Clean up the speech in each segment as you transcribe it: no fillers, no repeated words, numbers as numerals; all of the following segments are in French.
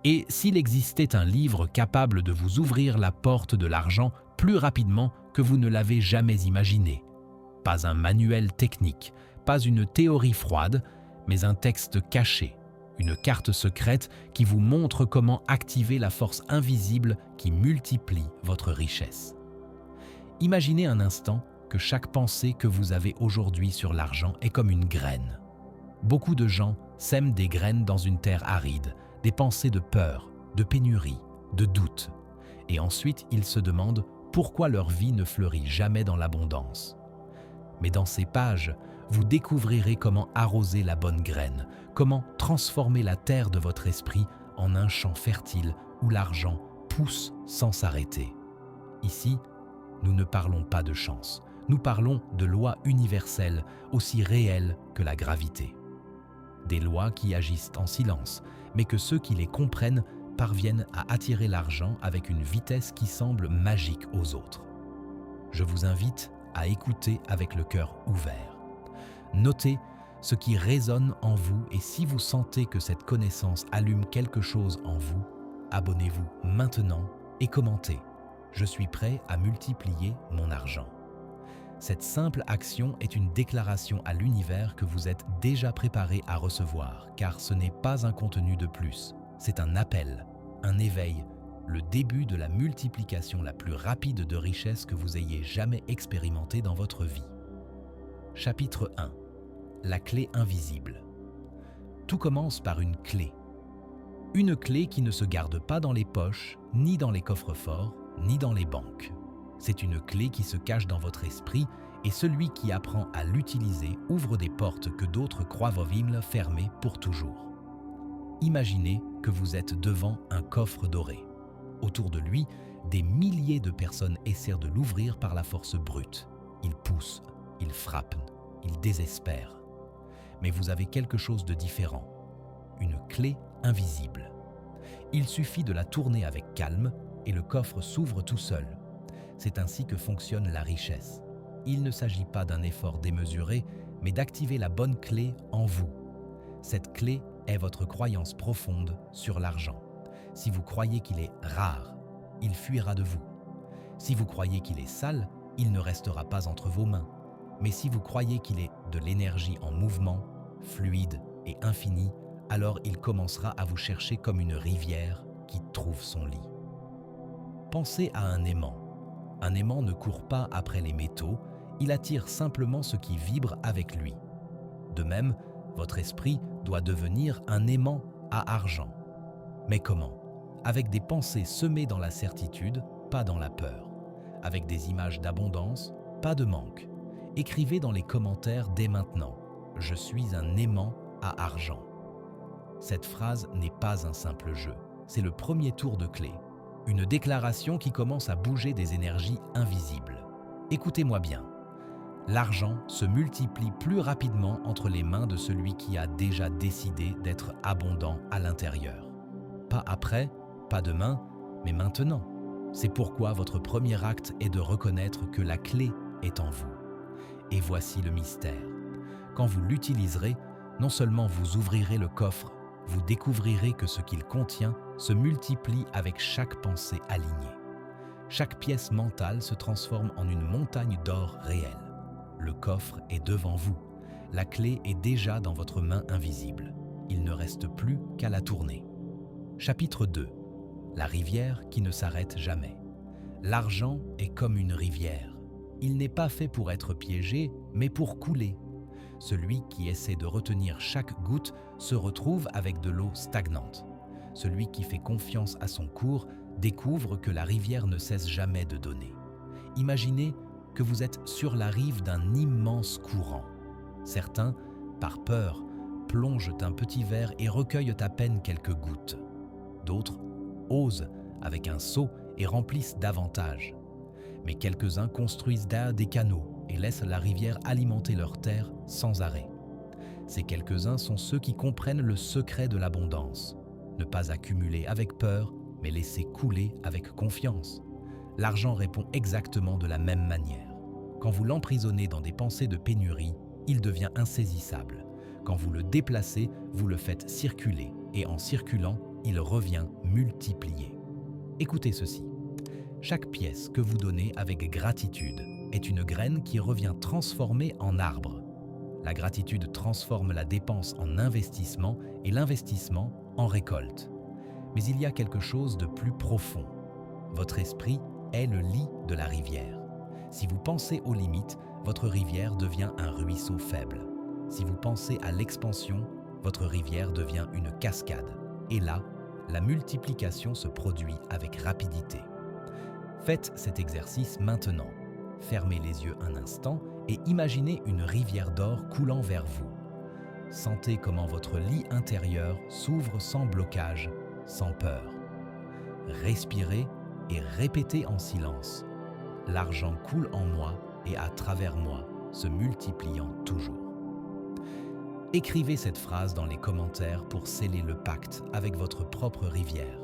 Et s'il existait un livre capable de vous ouvrir la porte de l'argent plus rapidement que vous ne l'avez jamais imaginé, pas un manuel technique, pas une théorie froide, mais un texte caché, une carte secrète qui vous montre comment activer la force invisible qui multiplie votre richesse. Imaginez un instant que chaque pensée que vous avez aujourd'hui sur l'argent est comme une graine. Beaucoup de gens sèment des graines dans une terre aride, des pensées de peur, de pénurie, de doute. Et ensuite, ils se demandent pourquoi leur vie ne fleurit jamais dans l'abondance. Mais dans ces pages, vous découvrirez comment arroser la bonne graine, comment transformer la terre de votre esprit en un champ fertile où l'argent pousse sans s'arrêter. Ici, nous ne parlons pas de chance, nous parlons de lois universelles aussi réelles que la gravité. Des lois qui agissent en silence, mais que ceux qui les comprennent parviennent à attirer l'argent avec une vitesse qui semble magique aux autres. Je vous invite à écouter avec le cœur ouvert. Notez ce qui résonne en vous et si vous sentez que cette connaissance allume quelque chose en vous, abonnez-vous maintenant et commentez. Je suis prêt à multiplier mon argent. Cette simple action est une déclaration à l'univers que vous êtes déjà préparé à recevoir, car ce n'est pas un contenu de plus, c'est un appel, un éveil, le début de la multiplication la plus rapide de richesse que vous ayez jamais expérimentée dans votre vie. Chapitre 1. La clé invisible. Tout commence par une clé. Une clé qui ne se garde pas dans les poches, ni dans les coffres-forts, ni dans les banques. C'est une clé qui se cache dans votre esprit et celui qui apprend à l'utiliser ouvre des portes que d'autres croient fermées pour toujours. Imaginez que vous êtes devant un coffre doré. Autour de lui, des milliers de personnes essaient de l'ouvrir par la force brute. Ils poussent, ils frappent, ils désespèrent. Mais vous avez quelque chose de différent. Une clé invisible. Il suffit de la tourner avec calme et le coffre s'ouvre tout seul. C'est ainsi que fonctionne la richesse. Il ne s'agit pas d'un effort démesuré, mais d'activer la bonne clé en vous. Cette clé est votre croyance profonde sur l'argent. Si vous croyez qu'il est rare, il fuira de vous. Si vous croyez qu'il est sale, il ne restera pas entre vos mains. Mais si vous croyez qu'il est de l'énergie en mouvement, fluide et infinie, alors il commencera à vous chercher comme une rivière qui trouve son lit. Pensez à un aimant. Un aimant ne court pas après les métaux, il attire simplement ce qui vibre avec lui. De même, votre esprit doit devenir un aimant à argent. Mais comment? Avec des pensées semées dans la certitude, pas dans la peur. Avec des images d'abondance, pas de manque. Écrivez dans les commentaires dès maintenant « Je suis un aimant à argent ». Cette phrase n'est pas un simple jeu, c'est le premier tour de clé. Une déclaration qui commence à bouger des énergies invisibles. Écoutez-moi bien. L'argent se multiplie plus rapidement entre les mains de celui qui a déjà décidé d'être abondant à l'intérieur. Pas après, pas demain, mais maintenant. C'est pourquoi votre premier acte est de reconnaître que la clé est en vous. Et voici le mystère. Quand vous l'utiliserez, non seulement vous ouvrirez le coffre, vous découvrirez que ce qu'il contient se multiplie avec chaque pensée alignée. Chaque pièce mentale se transforme en une montagne d'or réelle. Le coffre est devant vous. La clé est déjà dans votre main invisible. Il ne reste plus qu'à la tourner. Chapitre 2. La rivière qui ne s'arrête jamais. L'argent est comme une rivière. Il n'est pas fait pour être piégé, mais pour couler. Celui qui essaie de retenir chaque goutte se retrouve avec de l'eau stagnante. Celui qui fait confiance à son cours découvre que la rivière ne cesse jamais de donner. Imaginez que vous êtes sur la rive d'un immense courant. Certains, par peur, plongent un petit verre et recueillent à peine quelques gouttes. D'autres osent avec un seau et remplissent davantage. Mais quelques-uns construisent des canaux et laissent la rivière alimenter leurs terres sans arrêt. Ces quelques-uns sont ceux qui comprennent le secret de l'abondance. Ne pas accumuler avec peur, mais laisser couler avec confiance. L'argent répond exactement de la même manière. Quand vous l'emprisonnez dans des pensées de pénurie, il devient insaisissable. Quand vous le déplacez, vous le faites circuler, et en circulant, il revient multiplié. Écoutez ceci. Chaque pièce que vous donnez avec gratitude est une graine qui revient transformée en arbre. La gratitude transforme la dépense en investissement et l'investissement en récolte. Mais il y a quelque chose de plus profond. Votre esprit est le lit de la rivière. Si vous pensez aux limites, votre rivière devient un ruisseau faible. Si vous pensez à l'expansion, votre rivière devient une cascade. Et là, la multiplication se produit avec rapidité. Faites cet exercice maintenant. Fermez les yeux un instant et imaginez une rivière d'or coulant vers vous. Sentez comment votre lit intérieur s'ouvre sans blocage, sans peur. Respirez et répétez en silence. L'argent coule en moi et à travers moi, se multipliant toujours. Écrivez cette phrase dans les commentaires pour sceller le pacte avec votre propre rivière.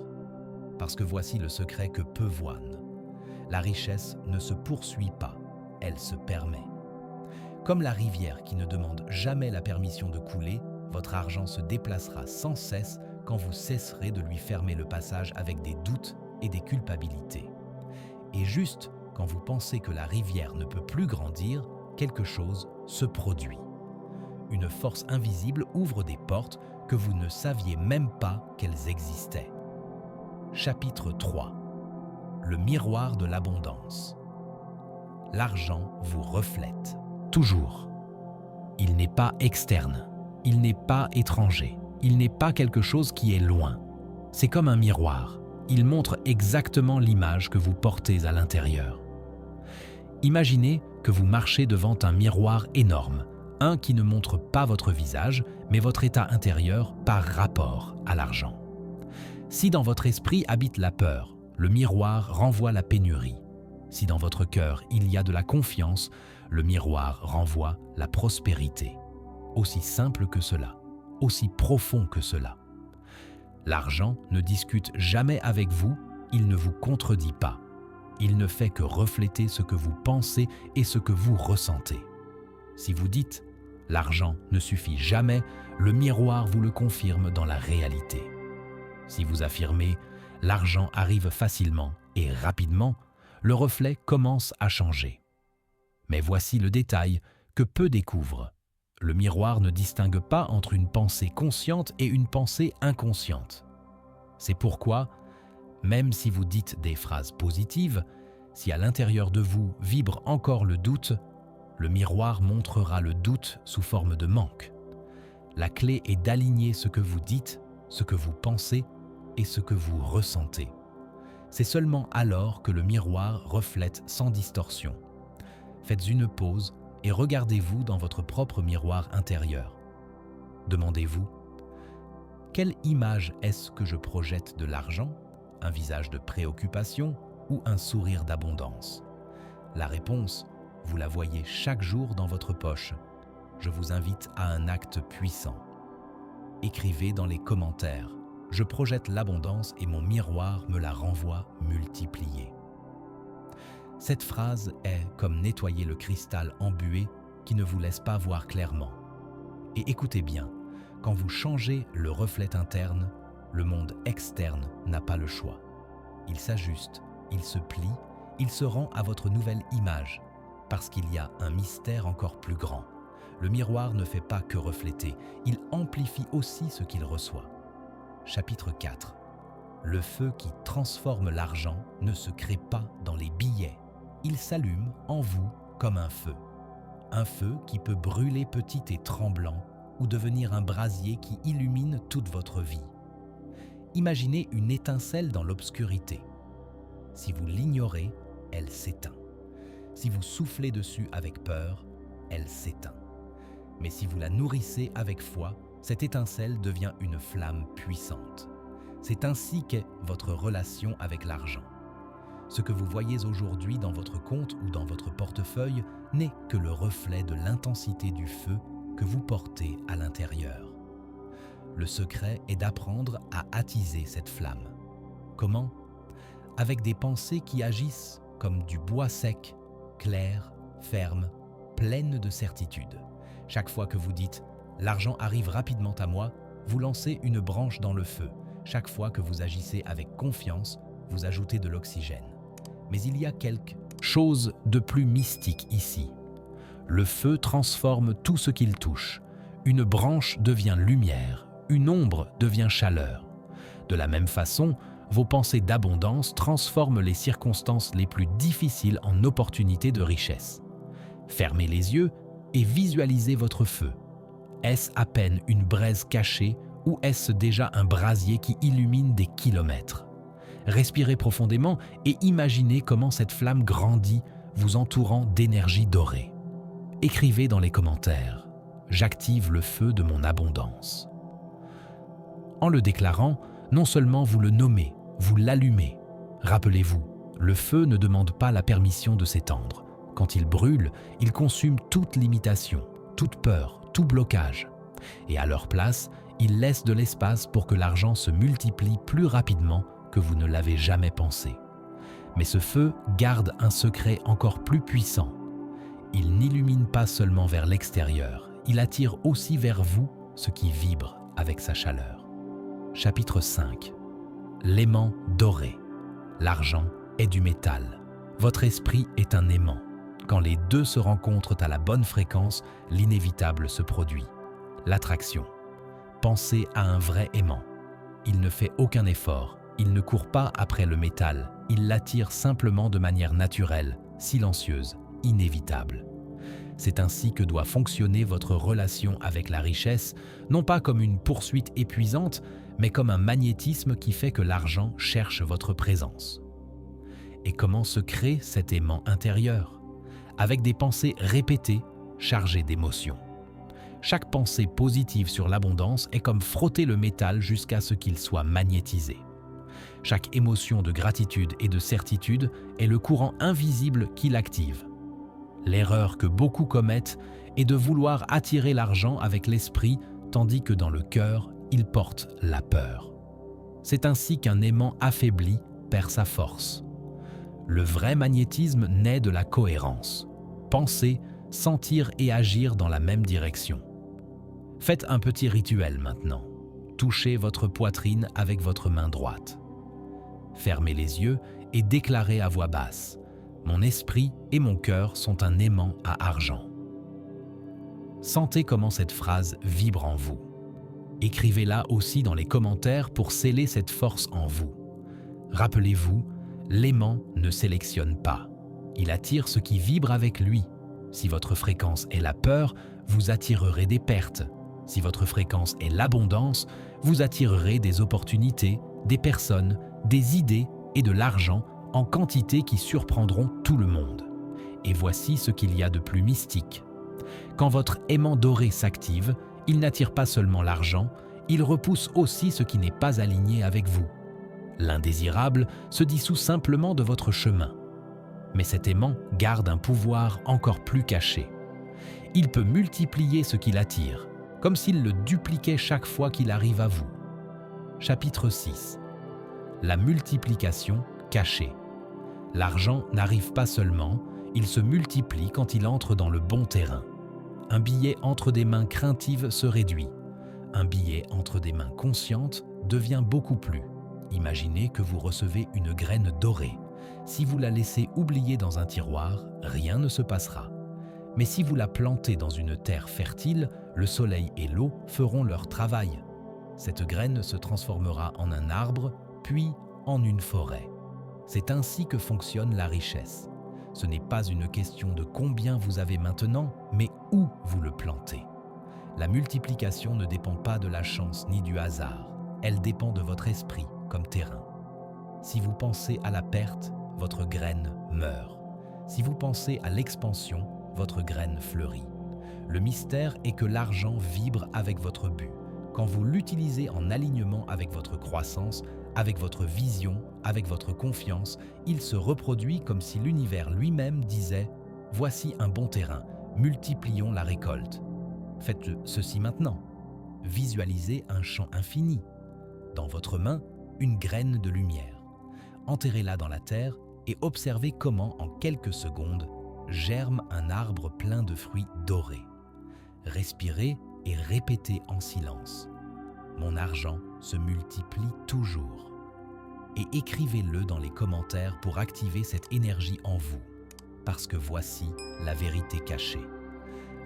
Parce que voici le secret que peu voient. La richesse ne se poursuit pas, elle se permet. Comme la rivière qui ne demande jamais la permission de couler, votre argent se déplacera sans cesse quand vous cesserez de lui fermer le passage avec des doutes et des culpabilités. Et juste quand vous pensez que la rivière ne peut plus grandir, quelque chose se produit. Une force invisible ouvre des portes que vous ne saviez même pas qu'elles existaient. Chapitre 3. Le miroir de l'abondance. L'argent vous reflète, toujours. Il n'est pas externe, il n'est pas étranger, il n'est pas quelque chose qui est loin. C'est comme un miroir, il montre exactement l'image que vous portez à l'intérieur. Imaginez que vous marchez devant un miroir énorme, un qui ne montre pas votre visage, mais votre état intérieur par rapport à l'argent. Si dans votre esprit habite la peur, le miroir renvoie la pénurie. Si dans votre cœur il y a de la confiance, le miroir renvoie la prospérité. Aussi simple que cela, aussi profond que cela. L'argent ne discute jamais avec vous, il ne vous contredit pas. Il ne fait que refléter ce que vous pensez et ce que vous ressentez. Si vous dites « l'argent ne suffit jamais », le miroir vous le confirme dans la réalité. Si vous affirmez « l'argent arrive facilement et rapidement », le reflet commence à changer. Mais voici le détail que peu découvrent. Le miroir ne distingue pas entre une pensée consciente et une pensée inconsciente. C'est pourquoi, même si vous dites des phrases positives, si à l'intérieur de vous vibre encore le doute, le miroir montrera le doute sous forme de manque. La clé est d'aligner ce que vous dites, ce que vous pensez et ce que vous ressentez. C'est seulement alors que le miroir reflète sans distorsion. Faites une pause et regardez-vous dans votre propre miroir intérieur. Demandez-vous, quelle image est-ce que je projette de l'argent? Un visage de préoccupation ou un sourire d'abondance? La réponse, vous la voyez chaque jour dans votre poche. Je vous invite à un acte puissant. Écrivez dans les commentaires. Je projette l'abondance et mon miroir me la renvoie multipliée. Cette phrase est comme nettoyer le cristal embué qui ne vous laisse pas voir clairement. Et écoutez bien, quand vous changez le reflet interne, le monde externe n'a pas le choix. Il s'ajuste, il se plie, il se rend à votre nouvelle image, parce qu'il y a un mystère encore plus grand. Le miroir ne fait pas que refléter, il amplifie aussi ce qu'il reçoit. Chapitre 4. Le feu qui transforme l'argent ne se crée pas dans les billets. Il s'allume en vous comme un feu. Un feu qui peut brûler petit et tremblant ou devenir un brasier qui illumine toute votre vie. Imaginez une étincelle dans l'obscurité. Si vous l'ignorez, elle s'éteint. Si vous soufflez dessus avec peur, elle s'éteint. Mais si vous la nourrissez avec foi, cette étincelle devient une flamme puissante. C'est ainsi qu'est votre relation avec l'argent. Ce que vous voyez aujourd'hui dans votre compte ou dans votre portefeuille n'est que le reflet de l'intensité du feu que vous portez à l'intérieur. Le secret est d'apprendre à attiser cette flamme. Comment? Avec des pensées qui agissent comme du bois sec, clair, ferme, pleine de certitude. Chaque fois que vous dites « l'argent arrive rapidement à moi », vous lancez une branche dans le feu. Chaque fois que vous agissez avec confiance, vous ajoutez de l'oxygène. Mais il y a quelque chose de plus mystique ici. Le feu transforme tout ce qu'il touche. Une branche devient lumière, une ombre devient chaleur. De la même façon, vos pensées d'abondance transforment les circonstances les plus difficiles en opportunités de richesse. Fermez les yeux et visualisez votre feu. Est-ce à peine une braise cachée ou est-ce déjà un brasier qui illumine des kilomètres? Respirez profondément et imaginez comment cette flamme grandit, vous entourant d'énergie dorée. Écrivez dans les commentaires « J'active le feu de mon abondance ». En le déclarant, non seulement vous le nommez, vous l'allumez. Rappelez-vous, le feu ne demande pas la permission de s'étendre. Quand il brûle, il consume toute limitation, toute peur, tout blocage. Et à leur place, il laisse de l'espace pour que l'argent se multiplie plus rapidement que vous ne l'avez jamais pensé. Mais ce feu garde un secret encore plus puissant. Il n'illumine pas seulement vers l'extérieur, il attire aussi vers vous ce qui vibre avec sa chaleur. Chapitre 5. L'aimant doré. L'argent est du métal. Votre esprit est un aimant. Quand les deux se rencontrent à la bonne fréquence, l'inévitable se produit. L'attraction. Pensez à un vrai aimant. Il ne fait aucun effort, il ne court pas après le métal, il l'attire simplement de manière naturelle, silencieuse, inévitable. C'est ainsi que doit fonctionner votre relation avec la richesse, non pas comme une poursuite épuisante, mais comme un magnétisme qui fait que l'argent cherche votre présence. Et comment se crée cet aimant intérieur? Avec des pensées répétées, chargées d'émotions. Chaque pensée positive sur l'abondance est comme frotter le métal jusqu'à ce qu'il soit magnétisé. Chaque émotion de gratitude et de certitude est le courant invisible qui l'active. L'erreur que beaucoup commettent est de vouloir attirer l'argent avec l'esprit, tandis que dans le cœur, il porte la peur. C'est ainsi qu'un aimant affaibli perd sa force. Le vrai magnétisme naît de la cohérence. Penser, sentir et agir dans la même direction. Faites un petit rituel maintenant. Touchez votre poitrine avec votre main droite. Fermez les yeux et déclarez à voix basse « Mon esprit et mon cœur sont un aimant à argent ». Sentez comment cette phrase vibre en vous. Écrivez-la aussi dans les commentaires pour sceller cette force en vous. Rappelez-vous, l'aimant ne sélectionne pas. Il attire ce qui vibre avec lui. Si votre fréquence est la peur, vous attirerez des pertes. Si votre fréquence est l'abondance, vous attirerez des opportunités, des personnes, des idées et de l'argent en quantité qui surprendront tout le monde. Et voici ce qu'il y a de plus mystique. Quand votre aimant doré s'active, il n'attire pas seulement l'argent, il repousse aussi ce qui n'est pas aligné avec vous. L'indésirable se dissout simplement de votre chemin. Mais cet aimant garde un pouvoir encore plus caché. Il peut multiplier ce qu'il attire, comme s'il le dupliquait chaque fois qu'il arrive à vous. Chapitre 6. La multiplication cachée. L'argent n'arrive pas seulement, il se multiplie quand il entre dans le bon terrain. Un billet entre des mains craintives se réduit. Un billet entre des mains conscientes devient beaucoup plus. Imaginez que vous recevez une graine dorée. Si vous la laissez oublier dans un tiroir, rien ne se passera. Mais si vous la plantez dans une terre fertile, le soleil et l'eau feront leur travail. Cette graine se transformera en un arbre, puis en une forêt. C'est ainsi que fonctionne la richesse. Ce n'est pas une question de combien vous avez maintenant, mais où vous le plantez. La multiplication ne dépend pas de la chance ni du hasard. Elle dépend de votre esprit comme terrain. Si vous pensez à la perte, votre graine meurt. Si vous pensez à l'expansion, votre graine fleurit. Le mystère est que l'argent vibre avec votre but. Quand vous l'utilisez en alignement avec votre croissance, avec votre vision, avec votre confiance, il se reproduit comme si l'univers lui-même disait « Voici un bon terrain, multiplions la récolte ». Faites ceci maintenant. Visualisez un champ infini. Dans votre main, une graine de lumière. Enterrez-la dans la terre et observez comment, en quelques secondes, germe un arbre plein de fruits dorés. Respirez et répétez en silence. Mon argent se multiplie toujours. Et écrivez-le dans les commentaires pour activer cette énergie en vous. Parce que voici la vérité cachée.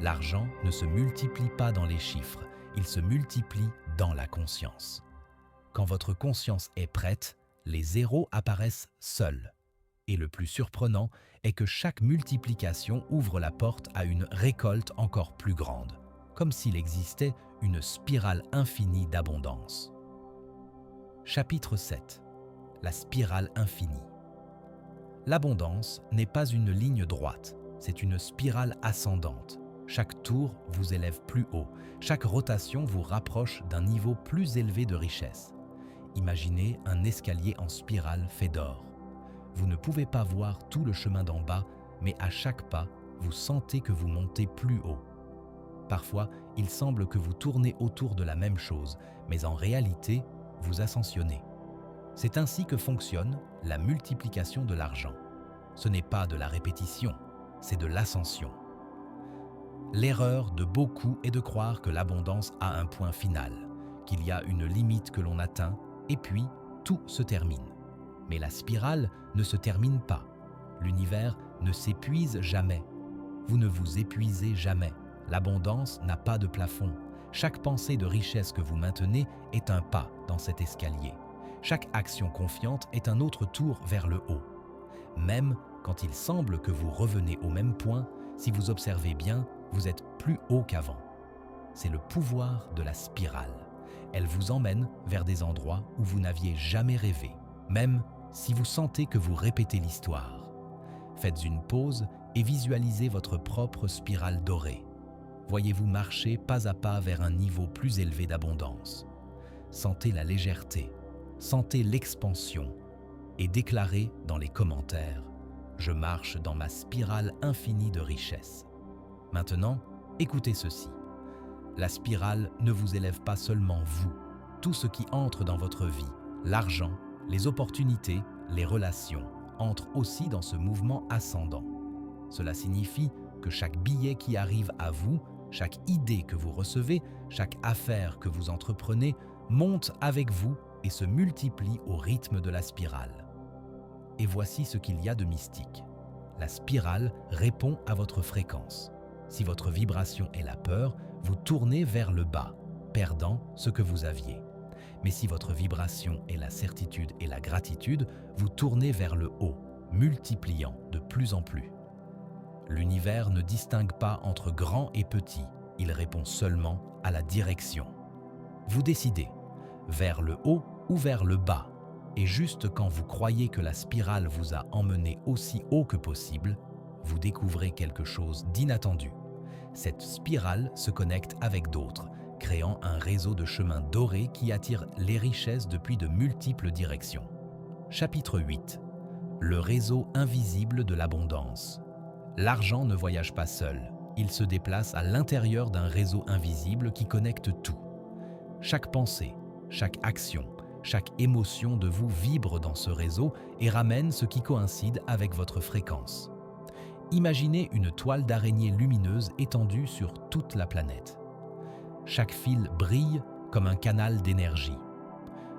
L'argent ne se multiplie pas dans les chiffres, il se multiplie dans la conscience. Quand votre conscience est prête, les zéros apparaissent seuls. Et le plus surprenant est que chaque multiplication ouvre la porte à une récolte encore plus grande, comme s'il existait une spirale infinie d'abondance. Chapitre 7. La spirale infinie. L'abondance n'est pas une ligne droite, c'est une spirale ascendante. Chaque tour vous élève plus haut, chaque rotation vous rapproche d'un niveau plus élevé de richesse. Imaginez un escalier en spirale fait d'or. Vous ne pouvez pas voir tout le chemin d'en bas, mais à chaque pas, vous sentez que vous montez plus haut. Parfois, il semble que vous tournez autour de la même chose, mais en réalité, vous ascensionnez. C'est ainsi que fonctionne la multiplication de l'argent. Ce n'est pas de la répétition, c'est de l'ascension. L'erreur de beaucoup est de croire que l'abondance a un point final, qu'il y a une limite que l'on atteint, et puis tout se termine. Mais la spirale ne se termine pas. L'univers ne s'épuise jamais. Vous ne vous épuisez jamais. L'abondance n'a pas de plafond. Chaque pensée de richesse que vous maintenez est un pas dans cet escalier. Chaque action confiante est un autre tour vers le haut. Même quand il semble que vous revenez au même point, si vous observez bien, vous êtes plus haut qu'avant. C'est le pouvoir de la spirale. Elle vous emmène vers des endroits où vous n'aviez jamais rêvé, même si vous sentez que vous répétez l'histoire. Faites une pause et visualisez votre propre spirale dorée. Voyez-vous marcher pas à pas vers un niveau plus élevé d'abondance. Sentez la légèreté, sentez l'expansion et déclarez dans les commentaires « Je marche dans ma spirale infinie de richesse ». Maintenant, écoutez ceci. La spirale ne vous élève pas seulement vous. Tout ce qui entre dans votre vie, l'argent, les opportunités, les relations, entre aussi dans ce mouvement ascendant. Cela signifie que chaque billet qui arrive à vous, chaque idée que vous recevez, chaque affaire que vous entreprenez, monte avec vous et se multiplie au rythme de la spirale. Et voici ce qu'il y a de mystique. La spirale répond à votre fréquence. Si votre vibration est la peur, vous tournez vers le bas, perdant ce que vous aviez. Mais si votre vibration est la certitude et la gratitude, vous tournez vers le haut, multipliant de plus en plus. L'univers ne distingue pas entre grand et petit, il répond seulement à la direction. Vous décidez, vers le haut ou vers le bas, et juste quand vous croyez que la spirale vous a emmené aussi haut que possible, vous découvrez quelque chose d'inattendu. Cette spirale se connecte avec d'autres, créant un réseau de chemins dorés qui attire les richesses depuis de multiples directions. Chapitre 8. Le réseau invisible de l'abondance. L'argent ne voyage pas seul, il se déplace à l'intérieur d'un réseau invisible qui connecte tout. Chaque pensée, chaque action, chaque émotion de vous vibre dans ce réseau et ramène ce qui coïncide avec votre fréquence. Imaginez une toile d'araignée lumineuse étendue sur toute la planète. Chaque fil brille comme un canal d'énergie.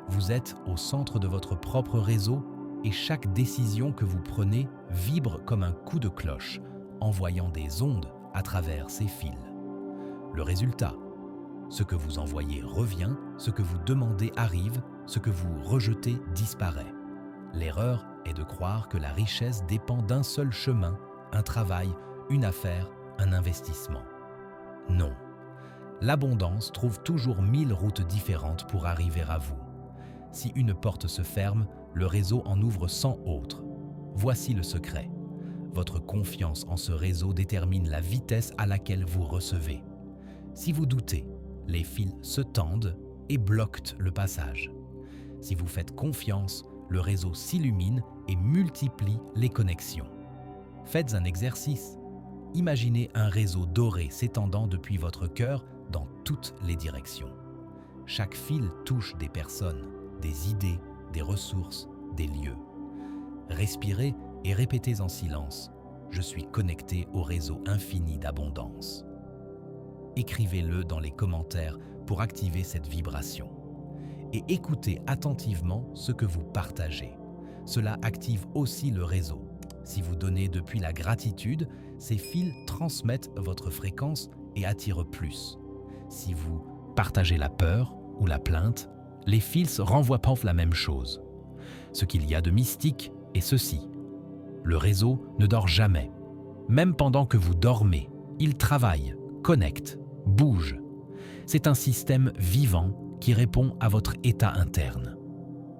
Vous êtes au centre de votre propre réseau et chaque décision que vous prenez vibre comme un coup de cloche, envoyant des ondes à travers ces fils. Le résultat, ce que vous envoyez revient, ce que vous demandez arrive, ce que vous rejetez disparaît. L'erreur est de croire que la richesse dépend d'un seul chemin, un travail, une affaire, un investissement. Non. L'abondance trouve toujours 1000 routes différentes pour arriver à vous. Si une porte se ferme, le réseau en ouvre 100 autres. Voici le secret. Votre confiance en ce réseau détermine la vitesse à laquelle vous recevez. Si vous doutez, les fils se tendent et bloquent le passage. Si vous faites confiance, le réseau s'illumine et multiplie les connexions. Faites un exercice. Imaginez un réseau doré s'étendant depuis votre cœur dans toutes les directions. Chaque fil touche des personnes, des idées, des ressources, des lieux. Respirez et répétez en silence « Je suis connecté au réseau infini d'abondance ». Écrivez-le dans les commentaires pour activer cette vibration. et écoutez attentivement ce que vous partagez. Cela active aussi le réseau. Si vous donnez depuis la gratitude, ces fils transmettent votre fréquence et attirent plus. Si vous partagez la peur ou la plainte, les fils renvoient pas la même chose. Ce qu'il y a de mystique est ceci. Le réseau ne dort jamais. Même pendant que vous dormez, il travaille, connecte, bouge. C'est un système vivant qui répond à votre état interne.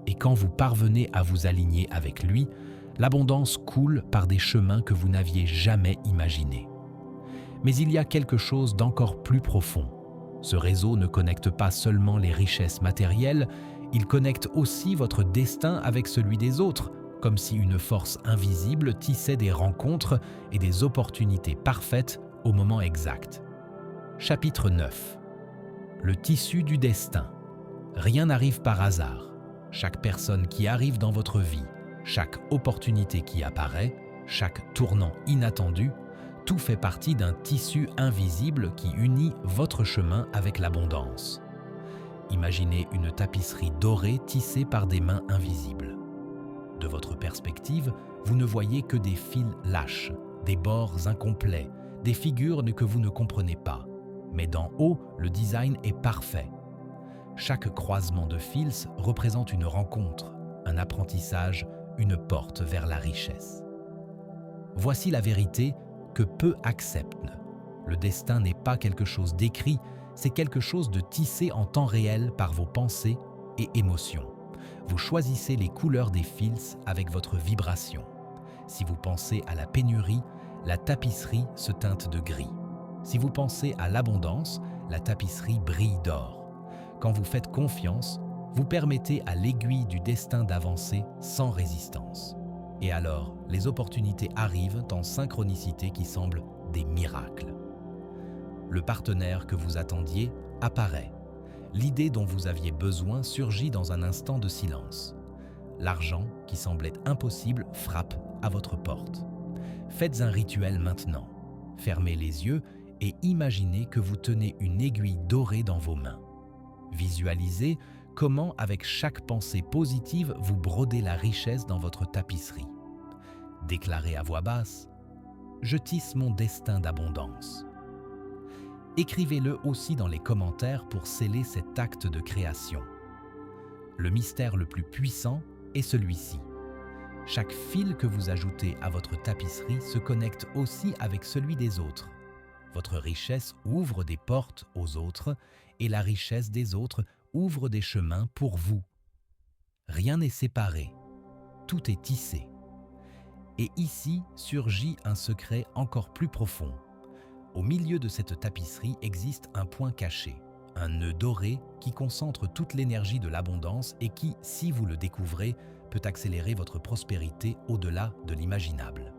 Et quand vous parvenez à vous aligner avec lui, l'abondance coule par des chemins que vous n'aviez jamais imaginés. Mais il y a quelque chose d'encore plus profond. Ce réseau ne connecte pas seulement les richesses matérielles, il connecte aussi votre destin avec celui des autres, comme si une force invisible tissait des rencontres et des opportunités parfaites au moment exact. Chapitre 9. Le tissu du destin. Rien n'arrive par hasard. Chaque personne qui arrive dans votre vie, chaque opportunité qui apparaît, chaque tournant inattendu, tout fait partie d'un tissu invisible qui unit votre chemin avec l'abondance. Imaginez une tapisserie dorée tissée par des mains invisibles. De votre perspective, vous ne voyez que des fils lâches, des bords incomplets, des figures que vous ne comprenez pas. Mais d'en haut, le design est parfait. Chaque croisement de fils représente une rencontre, un apprentissage, une porte vers la richesse. Voici la vérité que peu acceptent. Le destin n'est pas quelque chose d'écrit, c'est quelque chose de tissé en temps réel par vos pensées et émotions. Vous choisissez les couleurs des fils avec votre vibration. Si vous pensez à la pénurie, la tapisserie se teinte de gris. Si vous pensez à l'abondance, la tapisserie brille d'or. Quand vous faites confiance, vous permettez à l'aiguille du destin d'avancer sans résistance. Et alors, les opportunités arrivent en synchronicité qui semblent des miracles. Le partenaire que vous attendiez apparaît. L'idée dont vous aviez besoin surgit dans un instant de silence. L'argent, qui semblait impossible, frappe à votre porte. Faites un rituel maintenant. Fermez les yeux et imaginez que vous tenez une aiguille dorée dans vos mains. Visualisez comment, avec chaque pensée positive, vous brodez la richesse dans votre tapisserie. Déclarez à voix basse « Je tisse mon destin d'abondance ». Écrivez-le aussi dans les commentaires pour sceller cet acte de création. Le mystère le plus puissant est celui-ci. Chaque fil que vous ajoutez à votre tapisserie se connecte aussi avec celui des autres. Votre richesse ouvre des portes aux autres et la richesse des autres ouvre des chemins pour vous. Rien n'est séparé, tout est tissé. Et ici surgit un secret encore plus profond. Au milieu de cette tapisserie existe un point caché, un nœud doré qui concentre toute l'énergie de l'abondance et qui, si vous le découvrez, peut accélérer votre prospérité au-delà de l'imaginable.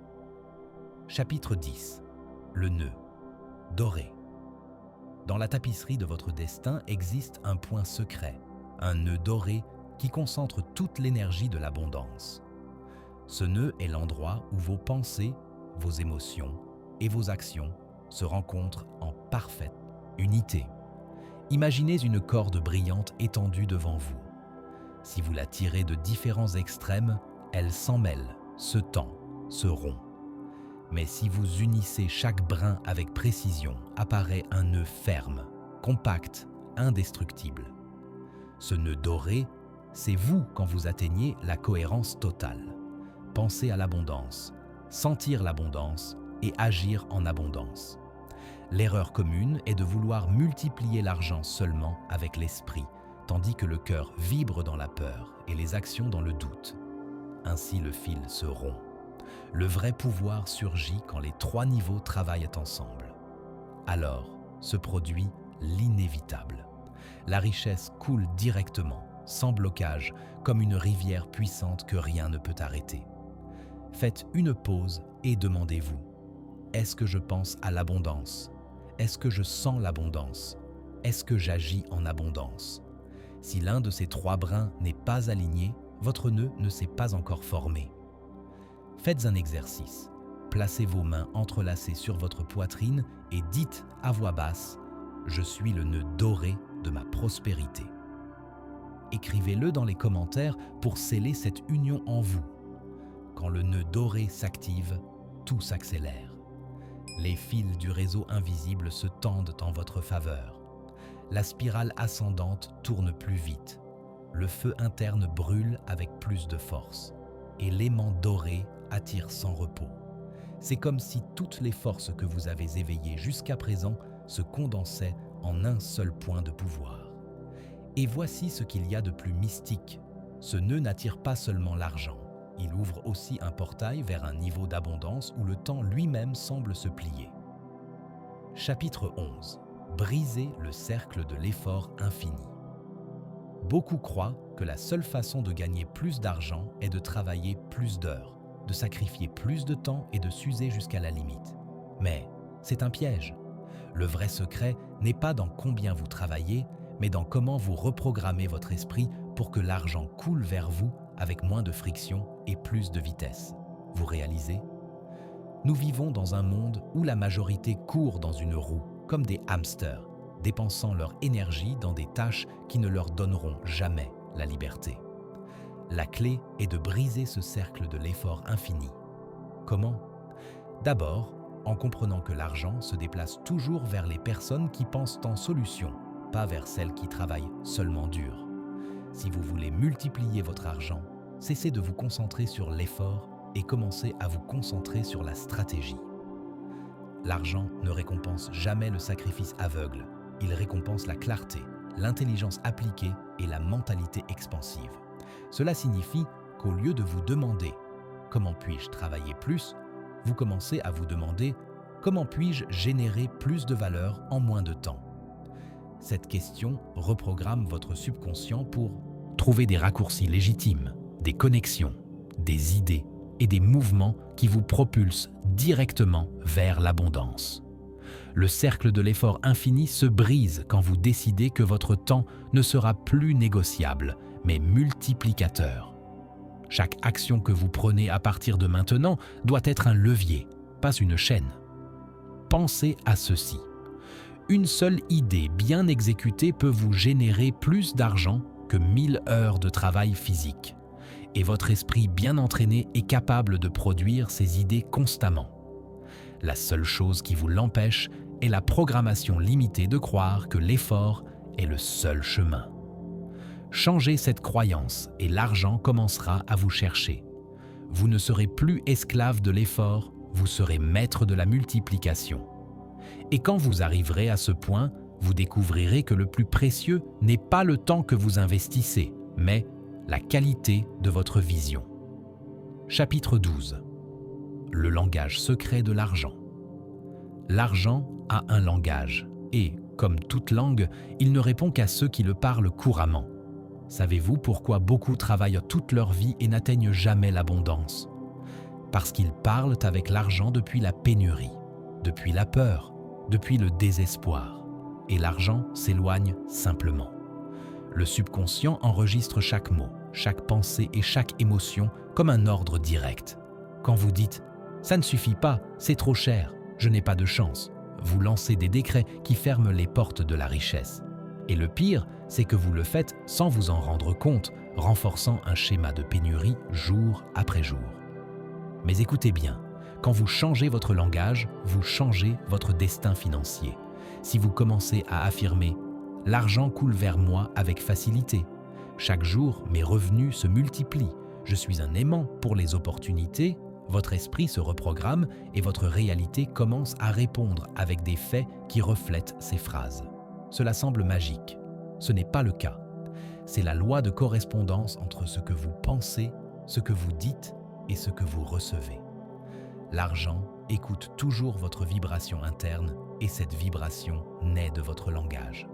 Chapitre 10. Le nœud doré. Dans la tapisserie de votre destin existe un point secret, un nœud doré qui concentre toute l'énergie de l'abondance. Ce nœud est l'endroit où vos pensées, vos émotions et vos actions se rencontrent en parfaite unité. Imaginez une corde brillante étendue devant vous. Si vous la tirez de différents extrêmes, elle s'emmêle, se tend, se rompt. Mais si vous unissez chaque brin avec précision, apparaît un nœud ferme, compact, indestructible. Ce nœud doré, c'est vous quand vous atteignez la cohérence totale. Pensez à l'abondance, sentir l'abondance et agir en abondance. L'erreur commune est de vouloir multiplier l'argent seulement avec l'esprit, tandis que le cœur vibre dans la peur et les actions dans le doute. Ainsi le fil se rompt. Le vrai pouvoir surgit quand les trois niveaux travaillent ensemble. Alors se produit l'inévitable. La richesse coule directement, sans blocage, comme une rivière puissante que rien ne peut arrêter. Faites une pause et demandez-vous, est-ce que je pense à l'abondance? Est-ce que je sens l'abondance? Est-ce que j'agis en abondance? Si l'un de ces trois brins n'est pas aligné, votre nœud ne s'est pas encore formé. Faites un exercice. Placez vos mains entrelacées sur votre poitrine et dites à voix basse « Je suis le nœud doré de ma prospérité ». Écrivez-le dans les commentaires pour sceller cette union en vous. Quand le nœud doré s'active, tout s'accélère. Les fils du réseau invisible se tendent en votre faveur. La spirale ascendante tourne plus vite. Le feu interne brûle avec plus de force. Et l'aimant doré attire sans repos. C'est comme si toutes les forces que vous avez éveillées jusqu'à présent se condensaient en un seul point de pouvoir. Et voici ce qu'il y a de plus mystique. Ce nœud n'attire pas seulement l'argent. Il ouvre aussi un portail vers un niveau d'abondance où le temps lui-même semble se plier. Chapitre 11. Briser le cercle de l'effort infini. Beaucoup croient que la seule façon de gagner plus d'argent est de travailler plus d'heures, de sacrifier plus de temps et de s'user jusqu'à la limite. Mais c'est un piège. Le vrai secret n'est pas dans combien vous travaillez, mais dans comment vous reprogrammez votre esprit pour que l'argent coule vers vous avec moins de friction et plus de vitesse. Vous réalisez ? Nous vivons dans un monde où la majorité court dans une roue, comme des hamsters, dépensant leur énergie dans des tâches qui ne leur donneront jamais la liberté. La clé est de briser ce cercle de l'effort infini. Comment ? D'abord, en comprenant que l'argent se déplace toujours vers les personnes qui pensent en solution, pas vers celles qui travaillent seulement dur. Si vous voulez multiplier votre argent, cessez de vous concentrer sur l'effort et commencez à vous concentrer sur la stratégie. L'argent ne récompense jamais le sacrifice aveugle, il récompense la clarté, l'intelligence appliquée et la mentalité expansive. Cela signifie qu'au lieu de vous demander « Comment puis-je travailler plus ?», vous commencez à vous demander « Comment puis-je générer plus de valeur en moins de temps ?» Cette question reprogramme votre subconscient pour trouver des raccourcis légitimes, des connexions, des idées et des mouvements qui vous propulsent directement vers l'abondance. Le cercle de l'effort infini se brise quand vous décidez que votre temps ne sera plus négociable, mais multiplicateur. Chaque action que vous prenez à partir de maintenant doit être un levier, pas une chaîne. Pensez à ceci. Une seule idée bien exécutée peut vous générer plus d'argent que 1000 heures de travail physique. Et votre esprit bien entraîné est capable de produire ces idées constamment. La seule chose qui vous l'empêche est la programmation limitée de croire que l'effort est le seul chemin. Changez cette croyance et l'argent commencera à vous chercher. Vous ne serez plus esclave de l'effort, vous serez maître de la multiplication. Et quand vous arriverez à ce point, vous découvrirez que le plus précieux n'est pas le temps que vous investissez, mais la qualité de votre vision. Chapitre 12. Le langage secret de l'argent. L'argent a un langage et, comme toute langue, il ne répond qu'à ceux qui le parlent couramment. Savez-vous pourquoi beaucoup travaillent toute leur vie et n'atteignent jamais l'abondance ? Parce qu'ils parlent avec l'argent depuis la pénurie, depuis la peur, depuis le désespoir. Et l'argent s'éloigne simplement. Le subconscient enregistre chaque mot, chaque pensée et chaque émotion comme un ordre direct. Quand vous dites « ça ne suffit pas, c'est trop cher, je n'ai pas de chance », vous lancez des décrets qui ferment les portes de la richesse. Et le pire, c'est que vous le faites sans vous en rendre compte, renforçant un schéma de pénurie jour après jour. Mais écoutez bien, quand vous changez votre langage, vous changez votre destin financier. Si vous commencez à affirmer « l'argent coule vers moi avec facilité », chaque jour, mes revenus se multiplient, je suis un aimant pour les opportunités, votre esprit se reprogramme et votre réalité commence à répondre avec des faits qui reflètent ces phrases. Cela semble magique. Ce n'est pas le cas. C'est la loi de correspondance entre ce que vous pensez, ce que vous dites et ce que vous recevez. L'argent écoute toujours votre vibration interne et cette vibration naît de votre langage.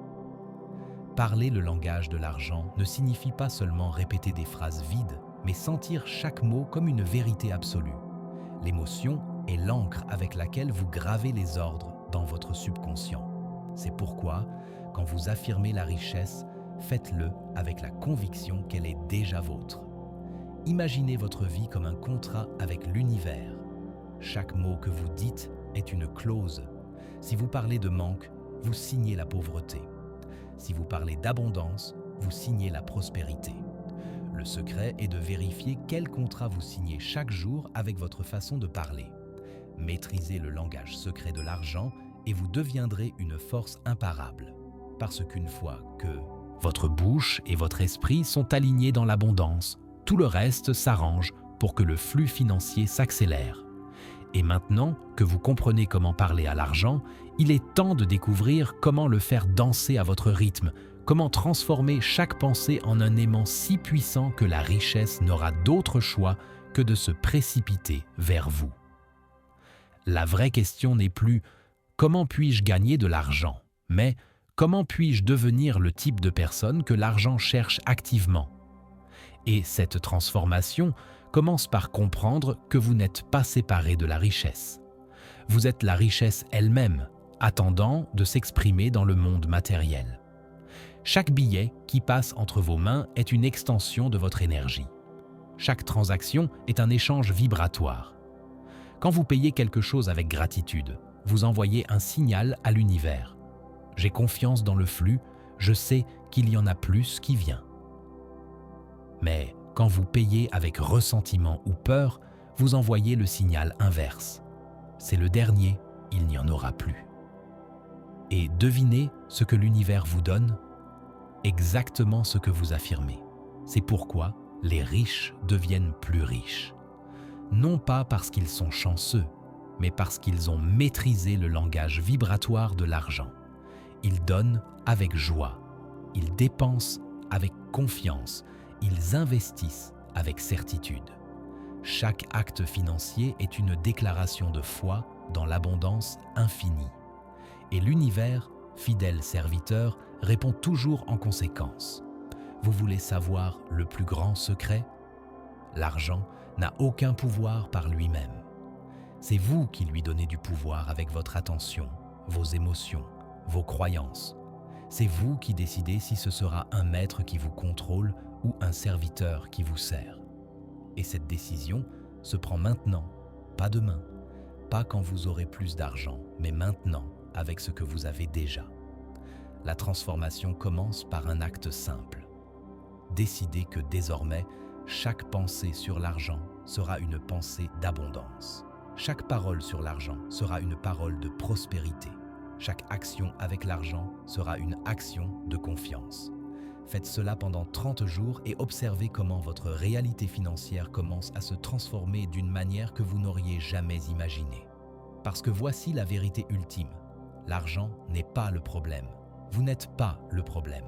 Parler le langage de l'argent ne signifie pas seulement répéter des phrases vides, mais sentir chaque mot comme une vérité absolue. L'émotion est l'encre avec laquelle vous gravez les ordres dans votre subconscient. C'est pourquoi, quand vous affirmez la richesse, faites-le avec la conviction qu'elle est déjà vôtre. Imaginez votre vie comme un contrat avec l'univers. Chaque mot que vous dites est une clause. Si vous parlez de manque, vous signez la pauvreté. Si vous parlez d'abondance, vous signez la prospérité. Le secret est de vérifier quel contrat vous signez chaque jour avec votre façon de parler. Maîtrisez le langage secret de l'argent et vous deviendrez une force imparable. Parce qu'une fois que votre bouche et votre esprit sont alignés dans l'abondance, tout le reste s'arrange pour que le flux financier s'accélère. Et maintenant que vous comprenez comment parler à l'argent, il est temps de découvrir comment le faire danser à votre rythme, comment transformer chaque pensée en un aimant si puissant que la richesse n'aura d'autre choix que de se précipiter vers vous. La vraie question n'est plus « comment puis-je gagner de l'argent ?» mais « comment puis-je devenir le type de personne que l'argent cherche activement ?» Et cette transformation commence par comprendre que vous n'êtes pas séparé de la richesse. Vous êtes la richesse elle-même, attendant de s'exprimer dans le monde matériel. Chaque billet qui passe entre vos mains est une extension de votre énergie. Chaque transaction est un échange vibratoire. Quand vous payez quelque chose avec gratitude, vous envoyez un signal à l'univers. J'ai confiance dans le flux, je sais qu'il y en a plus qui vient. Mais quand vous payez avec ressentiment ou peur, vous envoyez le signal inverse. C'est le dernier, il n'y en aura plus. Et devinez ce que l'univers vous donne? Exactement ce que vous affirmez. C'est pourquoi les riches deviennent plus riches. Non pas parce qu'ils sont chanceux, mais parce qu'ils ont maîtrisé le langage vibratoire de l'argent. Ils donnent avec joie, ils dépensent avec confiance, ils investissent avec certitude. Chaque acte financier est une déclaration de foi dans l'abondance infinie. Et l'univers, fidèle serviteur, répond toujours en conséquence. Vous voulez savoir le plus grand secret? L'argent n'a aucun pouvoir par lui-même. C'est vous qui lui donnez du pouvoir avec votre attention, vos émotions, vos croyances. C'est vous qui décidez si ce sera un maître qui vous contrôle ou un serviteur qui vous sert. Et cette décision se prend maintenant, pas demain, pas quand vous aurez plus d'argent, mais maintenant avec ce que vous avez déjà. La transformation commence par un acte simple. Décidez que désormais, chaque pensée sur l'argent sera une pensée d'abondance. Chaque parole sur l'argent sera une parole de prospérité. Chaque action avec l'argent sera une action de confiance. Faites cela pendant 30 jours et observez comment votre réalité financière commence à se transformer d'une manière que vous n'auriez jamais imaginée. Parce que voici la vérité ultime. L'argent n'est pas le problème. Vous n'êtes pas le problème.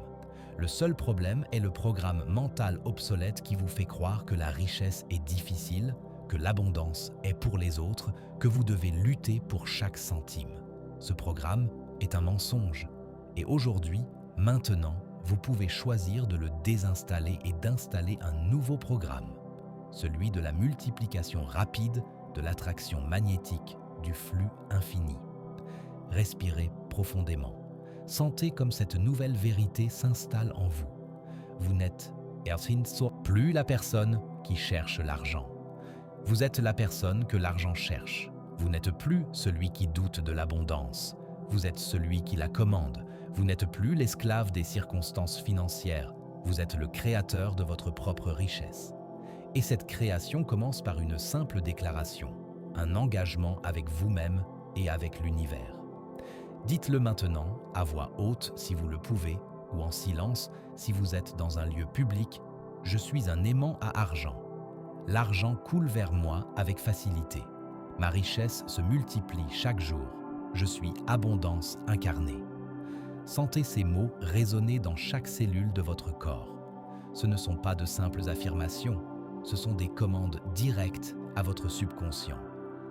Le seul problème est le programme mental obsolète qui vous fait croire que la richesse est difficile, que l'abondance est pour les autres, que vous devez lutter pour chaque centime. Ce programme est un mensonge. Et aujourd'hui, maintenant, vous pouvez choisir de le désinstaller et d'installer un nouveau programme, celui de la multiplication rapide de l'attraction magnétique du flux infini. Respirez profondément. Sentez comme cette nouvelle vérité s'installe en vous. Vous n'êtes plus la personne qui cherche l'argent. Vous êtes la personne que l'argent cherche. Vous n'êtes plus celui qui doute de l'abondance. Vous êtes celui qui la commande. Vous n'êtes plus l'esclave des circonstances financières. Vous êtes le créateur de votre propre richesse. Et cette création commence par une simple déclaration, un engagement avec vous-même et avec l'univers. Dites-le maintenant, à voix haute si vous le pouvez, ou en silence si vous êtes dans un lieu public. Je suis un aimant à argent. L'argent coule vers moi avec facilité. Ma richesse se multiplie chaque jour. Je suis abondance incarnée. Sentez ces mots résonner dans chaque cellule de votre corps. Ce ne sont pas de simples affirmations, ce sont des commandes directes à votre subconscient,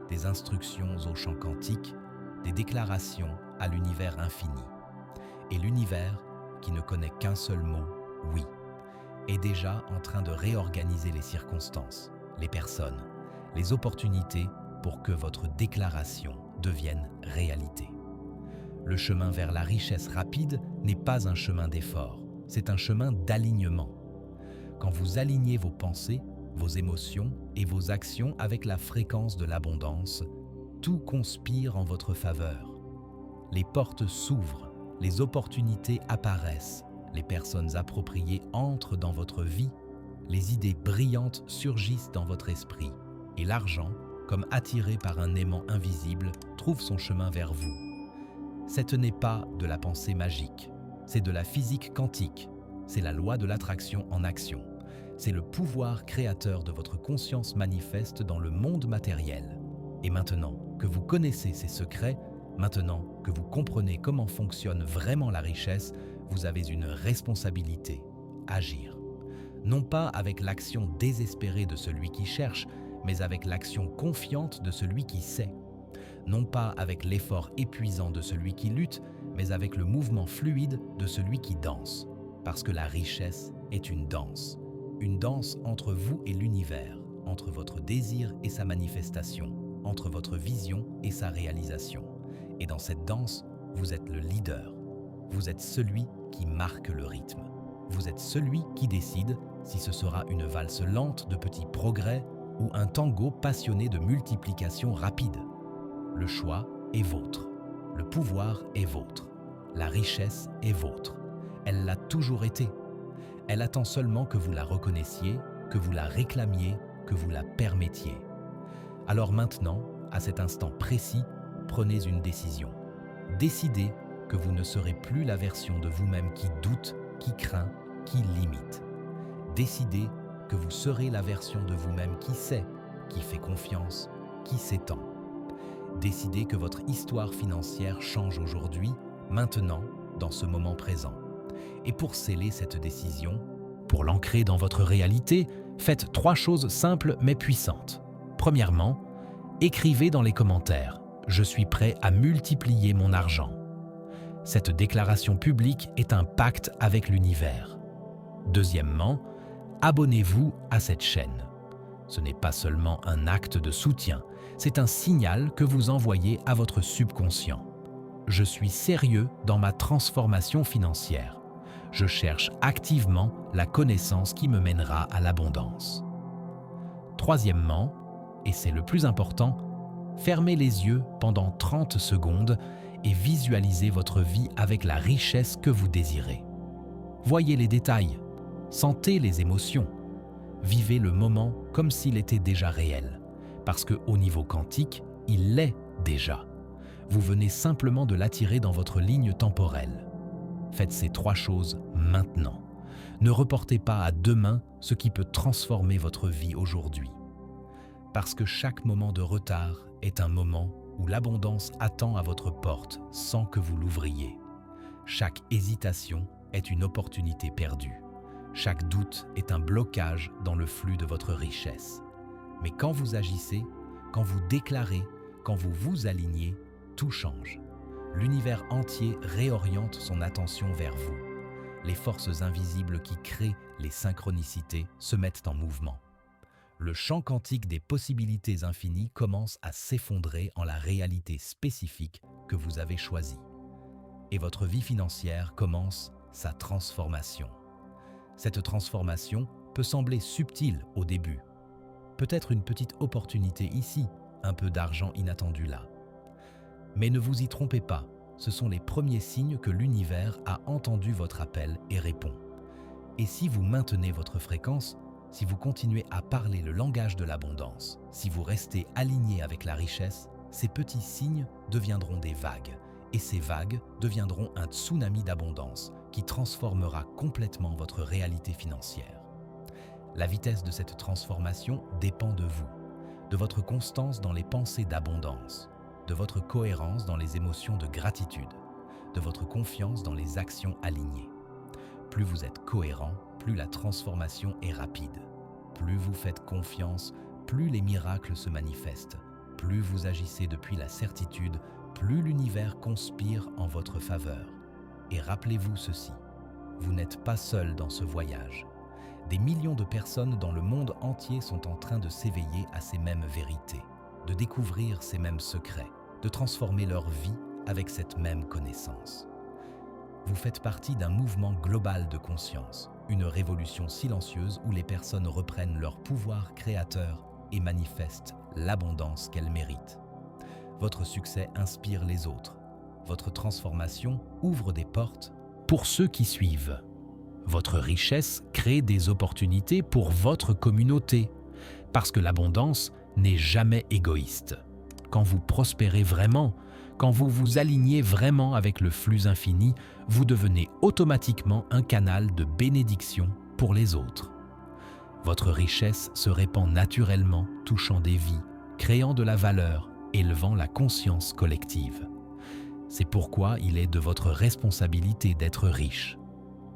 des instructions au champ quantique, des déclarations à l'univers infini. Et l'univers, qui ne connaît qu'un seul mot, oui, est déjà en train de réorganiser les circonstances, les personnes, les opportunités pour que votre déclaration devienne réalité. Le chemin vers la richesse rapide n'est pas un chemin d'effort, c'est un chemin d'alignement. Quand vous alignez vos pensées, vos émotions et vos actions avec la fréquence de l'abondance, tout conspire en votre faveur. Les portes s'ouvrent, les opportunités apparaissent, les personnes appropriées entrent dans votre vie, les idées brillantes surgissent dans votre esprit et l'argent, comme attiré par un aimant invisible, trouve son chemin vers vous. Ce n'est pas de la pensée magique, c'est de la physique quantique, c'est la loi de l'attraction en action. C'est le pouvoir créateur de votre conscience manifeste dans le monde matériel. Et maintenant que vous connaissez ces secrets, maintenant que vous comprenez comment fonctionne vraiment la richesse, vous avez une responsabilité, agir. Non pas avec l'action désespérée de celui qui cherche, mais avec l'action confiante de celui qui sait. Non pas avec l'effort épuisant de celui qui lutte, mais avec le mouvement fluide de celui qui danse. Parce que la richesse est une danse entre vous et l'univers, entre votre désir et sa manifestation, entre votre vision et sa réalisation. Et dans cette danse, vous êtes le leader. Vous êtes celui qui marque le rythme. Vous êtes celui qui décide si ce sera une valse lente de petits progrès ou un tango passionné de multiplication rapide. Le choix est vôtre. Le pouvoir est vôtre. La richesse est vôtre. Elle l'a toujours été. Elle attend seulement que vous la reconnaissiez, que vous la réclamiez, que vous la permettiez. Alors maintenant, à cet instant précis, prenez une décision. Décidez que vous ne serez plus la version de vous-même qui doute, qui craint, qui limite. Décidez que vous serez la version de vous-même qui sait, qui fait confiance, qui s'étend. Décidez que votre histoire financière change aujourd'hui, maintenant, dans ce moment présent. Et pour sceller cette décision, pour l'ancrer dans votre réalité, faites 3 choses simples mais puissantes. Premièrement, écrivez dans les commentaires « Je suis prêt à multiplier mon argent ». Cette déclaration publique est un pacte avec l'univers. Deuxièmement, abonnez-vous à cette chaîne. Ce n'est pas seulement un acte de soutien, c'est un signal que vous envoyez à votre subconscient. Je suis sérieux dans ma transformation financière. Je cherche activement la connaissance qui me mènera à l'abondance. Troisièmement, et c'est le plus important, fermez les yeux pendant 30 secondes et visualisez votre vie avec la richesse que vous désirez. Voyez les détails, sentez les émotions, vivez le moment comme s'il était déjà réel, parce qu'au niveau quantique, il l'est déjà. Vous venez simplement de l'attirer dans votre ligne temporelle. Faites ces 3 choses maintenant. Ne reportez pas à demain ce qui peut transformer votre vie aujourd'hui. Parce que chaque moment de retard est un moment où l'abondance attend à votre porte sans que vous l'ouvriez. Chaque hésitation est une opportunité perdue. Chaque doute est un blocage dans le flux de votre richesse. Mais quand vous agissez, quand vous déclarez, quand vous vous alignez, tout change. L'univers entier réoriente son attention vers vous. Les forces invisibles qui créent les synchronicités se mettent en mouvement. Le champ quantique des possibilités infinies commence à s'effondrer en la réalité spécifique que vous avez choisie. Et votre vie financière commence sa transformation. Cette transformation peut sembler subtile au début. Peut-être une petite opportunité ici, un peu d'argent inattendu là. Mais ne vous y trompez pas, ce sont les premiers signes que l'univers a entendu votre appel et répond. Et si vous maintenez votre fréquence, si vous continuez à parler le langage de l'abondance, si vous restez aligné avec la richesse, ces petits signes deviendront des vagues. Et ces vagues deviendront un tsunami d'abondance qui transformera complètement votre réalité financière. La vitesse de cette transformation dépend de vous, de votre constance dans les pensées d'abondance, de votre cohérence dans les émotions de gratitude, de votre confiance dans les actions alignées. Plus vous êtes cohérent, plus la transformation est rapide. Plus vous faites confiance, plus les miracles se manifestent. Plus vous agissez depuis la certitude, plus l'univers conspire en votre faveur. Et rappelez-vous ceci, vous n'êtes pas seul dans ce voyage. Des millions de personnes dans le monde entier sont en train de s'éveiller à ces mêmes vérités, de découvrir ces mêmes secrets, de transformer leur vie avec cette même connaissance. Vous faites partie d'un mouvement global de conscience, une révolution silencieuse où les personnes reprennent leur pouvoir créateur et manifestent l'abondance qu'elles méritent. Votre succès inspire les autres. Votre transformation ouvre des portes pour ceux qui suivent. Votre richesse crée des opportunités pour votre communauté, parce que l'abondance n'est jamais égoïste. Quand vous prospérez vraiment, quand vous vous alignez vraiment avec le flux infini, vous devenez automatiquement un canal de bénédiction pour les autres. Votre richesse se répand naturellement, touchant des vies, créant de la valeur, élevant la conscience collective. C'est pourquoi il est de votre responsabilité d'être riche.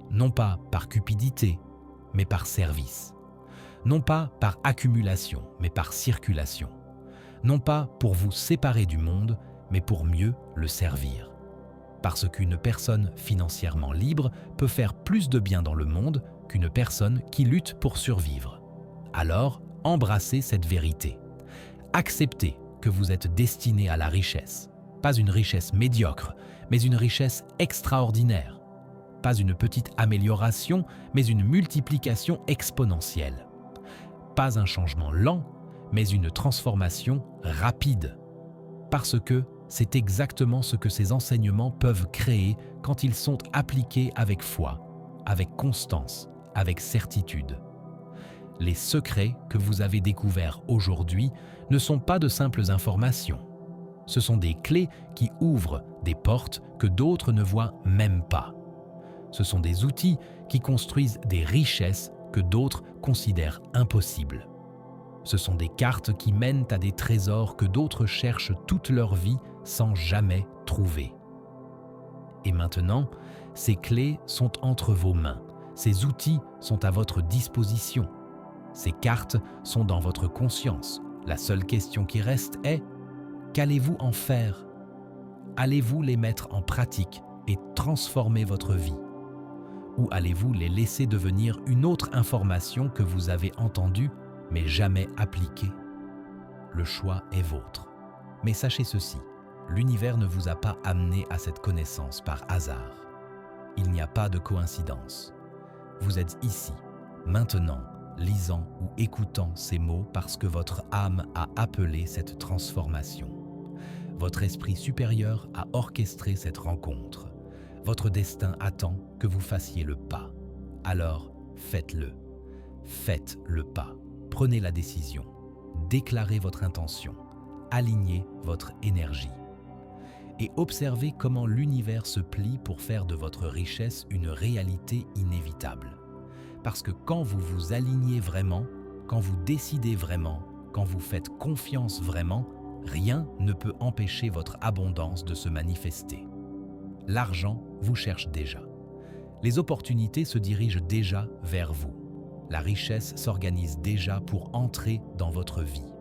Non pas par cupidité, mais par service. Non pas par accumulation, mais par circulation. Non pas pour vous séparer du monde, mais pour mieux le servir. Parce qu'une personne financièrement libre peut faire plus de bien dans le monde qu'une personne qui lutte pour survivre. Alors, embrassez cette vérité. Acceptez que vous êtes destiné à la richesse. Pas une richesse médiocre, mais une richesse extraordinaire. Pas une petite amélioration, mais une multiplication exponentielle. Pas un changement lent, mais une transformation rapide. Parce que c'est exactement ce que ces enseignements peuvent créer quand ils sont appliqués avec foi, avec constance, avec certitude. Les secrets que vous avez découverts aujourd'hui ne sont pas de simples informations. Ce sont des clés qui ouvrent des portes que d'autres ne voient même pas. Ce sont des outils qui construisent des richesses que d'autres considèrent impossibles. Ce sont des cartes qui mènent à des trésors que d'autres cherchent toute leur vie sans jamais trouver. Et maintenant, ces clés sont entre vos mains. Ces outils sont à votre disposition. Ces cartes sont dans votre conscience. La seule question qui reste est: qu'allez-vous en faire? Allez-vous les mettre en pratique et transformer votre vie? Ou allez-vous les laisser devenir une autre information que vous avez entendue mais jamais appliquée? Le choix est vôtre. Mais sachez ceci, l'univers ne vous a pas amené à cette connaissance par hasard. Il n'y a pas de coïncidence. Vous êtes ici, maintenant, lisant ou écoutant ces mots parce que votre âme a appelé cette transformation. Votre esprit supérieur a orchestré cette rencontre. Votre destin attend que vous fassiez le pas. Alors, faites-le. Faites le pas. Prenez la décision. Déclarez votre intention. Alignez votre énergie. Et observez comment l'univers se plie pour faire de votre richesse une réalité inévitable. Parce que quand vous vous alignez vraiment, quand vous décidez vraiment, quand vous faites confiance vraiment, rien ne peut empêcher votre abondance de se manifester. L'argent vous cherche déjà. Les opportunités se dirigent déjà vers vous. La richesse s'organise déjà pour entrer dans votre vie.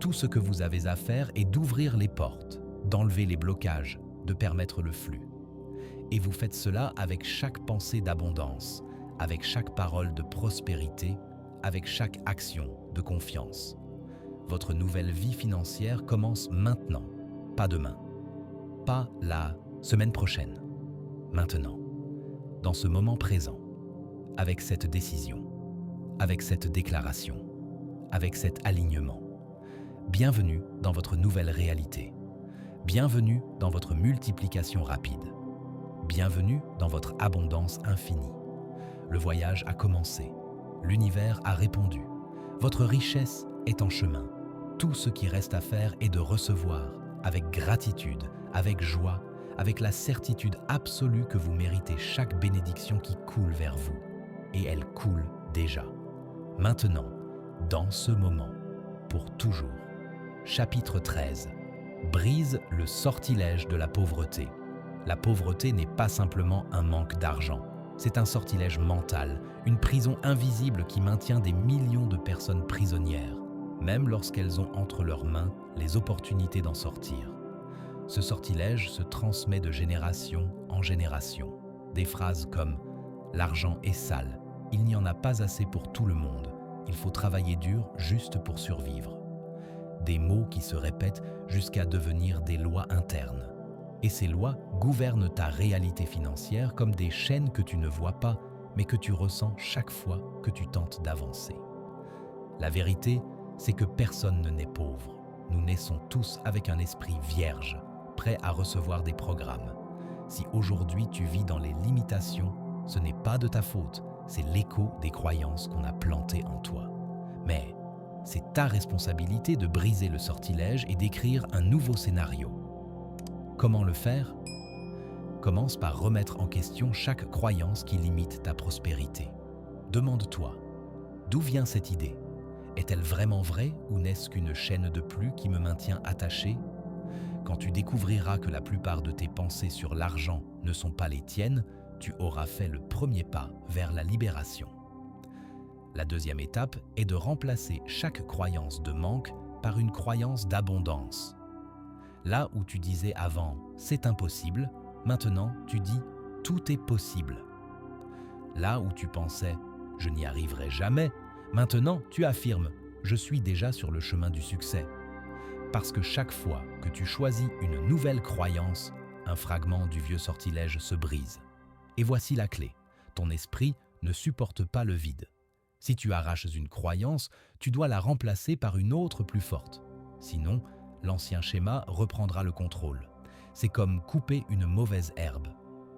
Tout ce que vous avez à faire est d'ouvrir les portes, d'enlever les blocages, de permettre le flux. Et vous faites cela avec chaque pensée d'abondance, avec chaque parole de prospérité, avec chaque action de confiance. Votre nouvelle vie financière commence maintenant, pas demain, pas la semaine prochaine, maintenant, dans ce moment présent, avec cette décision, avec cette déclaration, avec cet alignement. Bienvenue dans votre nouvelle réalité. Bienvenue dans votre multiplication rapide. Bienvenue dans votre abondance infinie. Le voyage a commencé. L'univers a répondu. Votre richesse est en chemin. Tout ce qui reste à faire est de recevoir, avec gratitude, avec joie, avec la certitude absolue que vous méritez chaque bénédiction qui coule vers vous. Et elle coule déjà. Maintenant, dans ce moment, pour toujours. Chapitre 13. Brise le sortilège de la pauvreté. La pauvreté n'est pas simplement un manque d'argent. C'est un sortilège mental, une prison invisible qui maintient des millions de personnes prisonnières, même lorsqu'elles ont entre leurs mains les opportunités d'en sortir. Ce sortilège se transmet de génération en génération. Des phrases comme « l'argent est sale, il n'y en a pas assez pour tout le monde, il faut travailler dur juste pour survivre ». Des mots qui se répètent jusqu'à devenir des lois internes. Et ces lois gouvernent ta réalité financière comme des chaînes que tu ne vois pas, mais que tu ressens chaque fois que tu tentes d'avancer. La vérité, c'est que personne ne naît pauvre. Nous naissons tous avec un esprit vierge, prêt à recevoir des programmes. Si aujourd'hui tu vis dans les limitations, Ce n'est pas de ta faute, c'est l'écho des croyances qu'on a plantées en toi. Mais c'est ta responsabilité de briser le sortilège et d'écrire un nouveau scénario. Comment le faire? Commence par remettre en question chaque croyance qui limite ta prospérité. Demande-toi, d'où vient cette idée? Est-elle vraiment vraie ou n'est-ce qu'une chaîne de plus qui me maintient attaché? Quand tu découvriras que la plupart de tes pensées sur l'argent ne sont pas les tiennes, tu auras fait le premier pas vers la libération. La deuxième étape est de remplacer chaque croyance de manque par une croyance d'abondance. Là où tu disais avant « c'est impossible », maintenant tu dis « tout est possible ». Là où tu pensais « je n'y arriverai jamais », maintenant tu affirmes « je suis déjà sur le chemin du succès ». Parce que chaque fois que tu choisis une nouvelle croyance, un fragment du vieux sortilège se brise. Et voici la clé, ton esprit ne supporte pas le vide. Si tu arraches une croyance, tu dois la remplacer par une autre plus forte. Sinon, l'ancien schéma reprendra le contrôle. C'est comme couper une mauvaise herbe.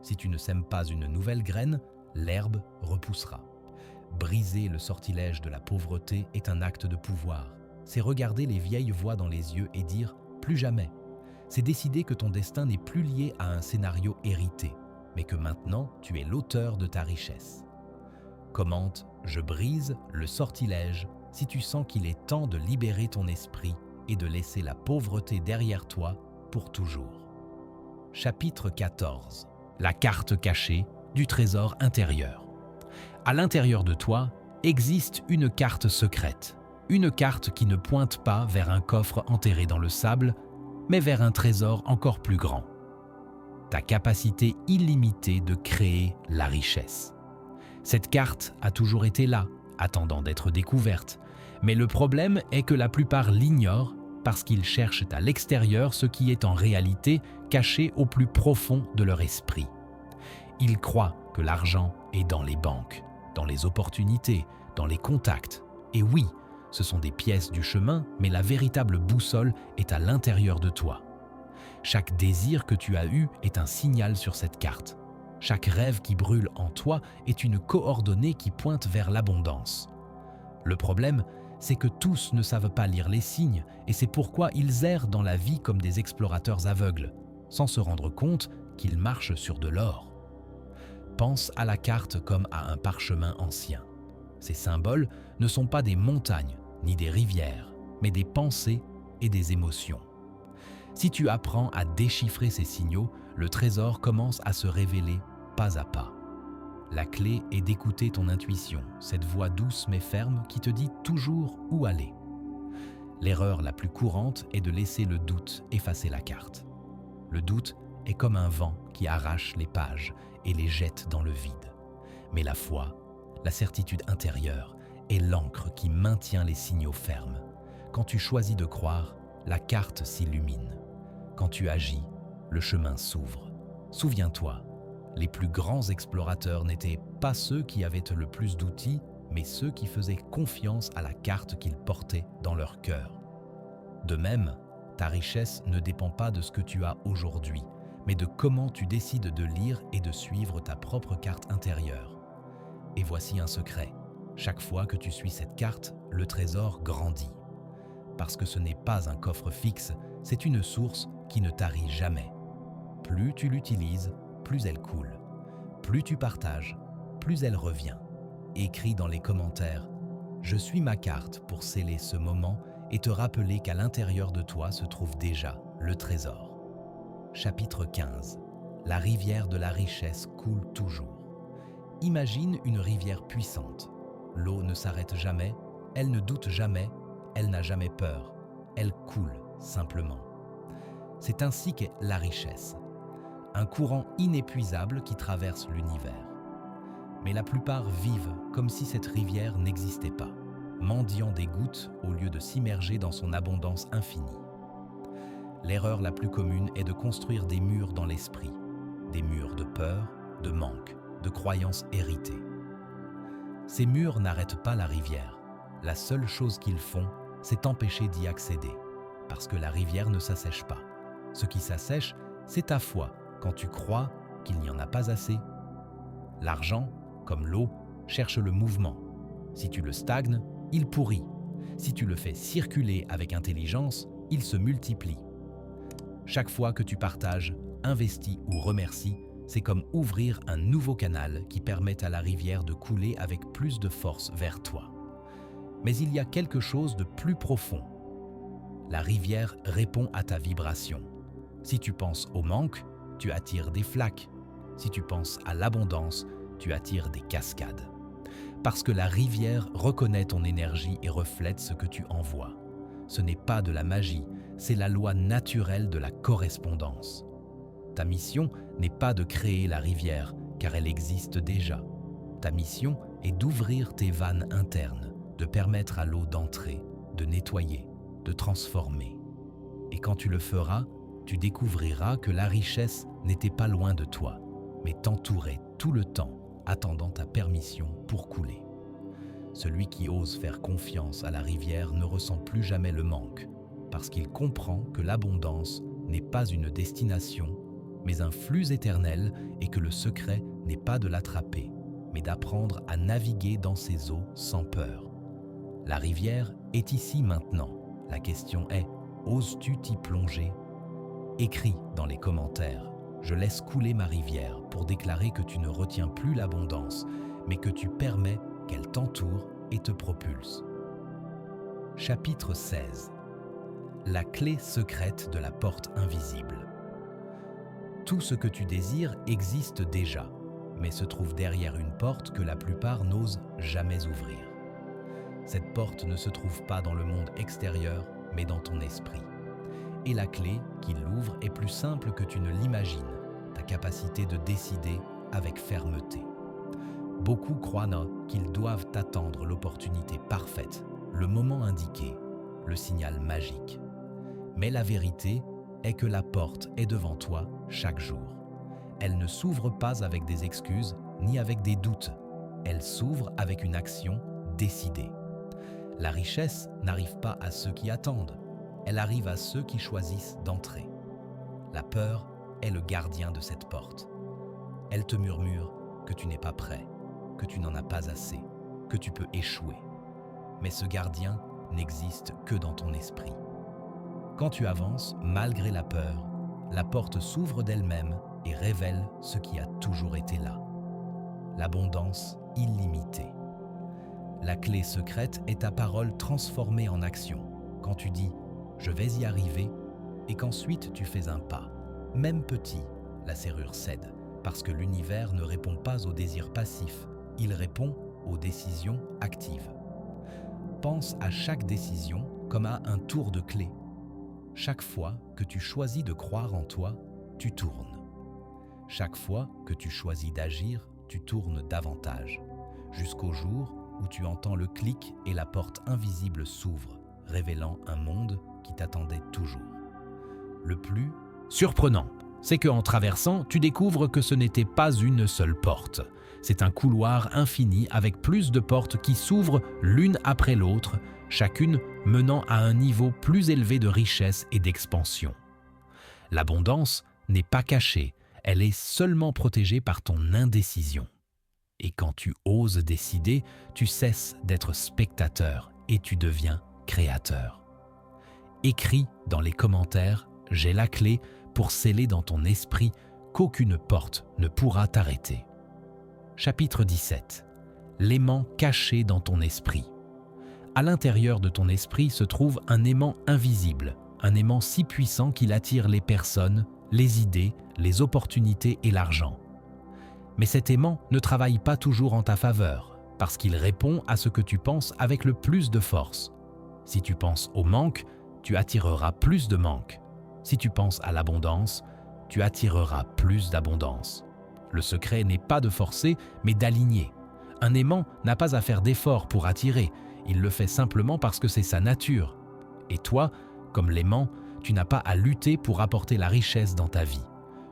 Si tu ne sèmes pas une nouvelle graine, l'herbe repoussera. Briser le sortilège de la pauvreté est un acte de pouvoir. C'est regarder les vieilles voix dans les yeux et dire « plus jamais ». C'est décider que ton destin n'est plus lié à un scénario hérité, mais que maintenant tu es l'auteur de ta richesse. Commente « Je brise le sortilège » si tu sens qu'il est temps de libérer ton esprit et de laisser la pauvreté derrière toi pour toujours. Chapitre 14. La carte cachée du trésor intérieur. À l'intérieur de toi existe une carte secrète. Une carte qui ne pointe pas vers un coffre enterré dans le sable, mais vers un trésor encore plus grand. Ta capacité illimitée de créer la richesse. Cette carte a toujours été là, attendant d'être découverte. Mais le problème est que la plupart l'ignorent parce qu'ils cherchent à l'extérieur ce qui est en réalité caché au plus profond de leur esprit. Ils croient que l'argent est dans les banques, dans les opportunités, dans les contacts. Et oui, ce sont des pièces du chemin, mais la véritable boussole est à l'intérieur de toi. Chaque désir que tu as eu est un signal sur cette carte. Chaque rêve qui brûle en toi est une coordonnée qui pointe vers l'abondance. Le problème, c'est que tous ne savent pas lire les signes et c'est pourquoi ils errent dans la vie comme des explorateurs aveugles, sans se rendre compte qu'ils marchent sur de l'or. Pense à la carte comme à un parchemin ancien. Ces symboles ne sont pas des montagnes ni des rivières, mais des pensées et des émotions. Si tu apprends à déchiffrer ces signaux, le trésor commence à se révéler pas à pas. La clé est d'écouter ton intuition, cette voix douce mais ferme qui te dit toujours où aller. L'erreur la plus courante est de laisser le doute effacer la carte. Le doute est comme un vent qui arrache les pages et les jette dans le vide. Mais la foi, la certitude intérieure, est l'encre qui maintient les signaux fermes. Quand tu choisis de croire, la carte s'illumine. Quand tu agis, le chemin s'ouvre. Souviens-toi, les plus grands explorateurs n'étaient pas ceux qui avaient le plus d'outils, mais ceux qui faisaient confiance à la carte qu'ils portaient dans leur cœur. De même, ta richesse ne dépend pas de ce que tu as aujourd'hui, mais de comment tu décides de lire et de suivre ta propre carte intérieure. Et voici un secret. Chaque fois que tu suis cette carte, le trésor grandit. Parce que ce n'est pas un coffre fixe, c'est une source qui ne tarit jamais. Plus tu l'utilises, plus elle coule. Plus tu partages, plus elle revient. Écris dans les commentaires « Je suis ma carte » pour sceller ce moment et te rappeler qu'à l'intérieur de toi se trouve déjà le trésor. Chapitre 15. La rivière de la richesse coule toujours. Imagine une rivière puissante. L'eau ne s'arrête jamais, elle ne doute jamais, elle n'a jamais peur. Elle coule simplement. C'est ainsi qu'est la richesse. Un courant inépuisable qui traverse l'univers. Mais la plupart vivent comme si cette rivière n'existait pas, mendiant des gouttes au lieu de s'immerger dans son abondance infinie. L'erreur la plus commune est de construire des murs dans l'esprit, des murs de peur, de manque, de croyances héritées. Ces murs n'arrêtent pas la rivière. La seule chose qu'ils font, c'est empêcher d'y accéder, parce que la rivière ne s'assèche pas. Ce qui s'assèche, c'est ta foi, quand tu crois qu'il n'y en a pas assez. L'argent, comme l'eau, cherche le mouvement. Si tu le stagnes, il pourrit. Si tu le fais circuler avec intelligence, il se multiplie. Chaque fois que tu partages, investis ou remercies, c'est comme ouvrir un nouveau canal qui permet à la rivière de couler avec plus de force vers toi. Mais il y a quelque chose de plus profond. La rivière répond à ta vibration. Si tu penses au manque, tu attires des flaques. Si tu penses à l'abondance, tu attires des cascades. Parce que la rivière reconnaît ton énergie et reflète ce que tu envoies. Ce n'est pas de la magie, c'est la loi naturelle de la correspondance. Ta mission n'est pas de créer la rivière, car elle existe déjà. Ta mission est d'ouvrir tes vannes internes, de permettre à l'eau d'entrer, de nettoyer, de transformer. Et quand tu le feras, tu découvriras que la richesse n'était pas loin de toi, mais t'entourait tout le temps, attendant ta permission pour couler. Celui qui ose faire confiance à la rivière ne ressent plus jamais le manque, parce qu'il comprend que l'abondance n'est pas une destination, mais un flux éternel et que le secret n'est pas de l'attraper, mais d'apprendre à naviguer dans ses eaux sans peur. La rivière est ici maintenant. La question est, oses-tu t'y plonger? Écris dans les commentaires. Je laisse couler ma rivière pour déclarer que tu ne retiens plus l'abondance, mais que tu permets qu'elle t'entoure et te propulse. Chapitre 16. La clé secrète de la porte invisible. Tout ce que tu désires existe déjà, mais se trouve derrière une porte que la plupart n'osent jamais ouvrir. Cette porte ne se trouve pas dans le monde extérieur, mais dans ton esprit. Et la clé qui l'ouvre est plus simple que tu ne l'imagines, ta capacité de décider avec fermeté. Beaucoup croient qu'ils doivent attendre l'opportunité parfaite, le moment indiqué, le signal magique. Mais la vérité est que la porte est devant toi chaque jour. Elle ne s'ouvre pas avec des excuses ni avec des doutes. Elle s'ouvre avec une action décidée. La richesse n'arrive pas à ceux qui attendent. Elle arrive à ceux qui choisissent d'entrer. La peur est le gardien de cette porte. Elle te murmure que tu n'es pas prêt, que tu n'en as pas assez, que tu peux échouer. Mais ce gardien n'existe que dans ton esprit. Quand tu avances, malgré la peur, la porte s'ouvre d'elle-même et révèle ce qui a toujours été là. L'abondance illimitée. La clé secrète est ta parole transformée en action. Quand tu dis « je vais y arriver » et qu'ensuite tu fais un pas, même petit, la serrure cède, parce que l'univers ne répond pas aux désirs passifs, il répond aux décisions actives. Pense à chaque décision comme à un tour de clé. Chaque fois que tu choisis de croire en toi, tu tournes. Chaque fois que tu choisis d'agir, tu tournes davantage, jusqu'au jour où tu entends le clic et la porte invisible s'ouvre, révélant un monde qui t'attendait toujours. Le plus surprenant, c'est qu'en traversant, tu découvres que ce n'était pas une seule porte. C'est un couloir infini avec plus de portes qui s'ouvrent l'une après l'autre, chacune menant à un niveau plus élevé de richesse et d'expansion. L'abondance n'est pas cachée, elle est seulement protégée par ton indécision. Et quand tu oses décider, tu cesses d'être spectateur et tu deviens créateur. Écris dans les commentaires « J'ai la clé » pour sceller dans ton esprit qu'aucune porte ne pourra t'arrêter. Chapitre 17. L'aimant caché dans ton esprit. À l'intérieur de ton esprit se trouve un aimant invisible, un aimant si puissant qu'il attire les personnes, les idées, les opportunités et l'argent. Mais cet aimant ne travaille pas toujours en ta faveur, parce qu'il répond à ce que tu penses avec le plus de force. Si tu penses au manque, tu attireras plus de manque. Si tu penses à l'abondance, tu attireras plus d'abondance. Le secret n'est pas de forcer, mais d'aligner. Un aimant n'a pas à faire d'efforts pour attirer, il le fait simplement parce que c'est sa nature. Et toi, comme l'aimant, tu n'as pas à lutter pour apporter la richesse dans ta vie.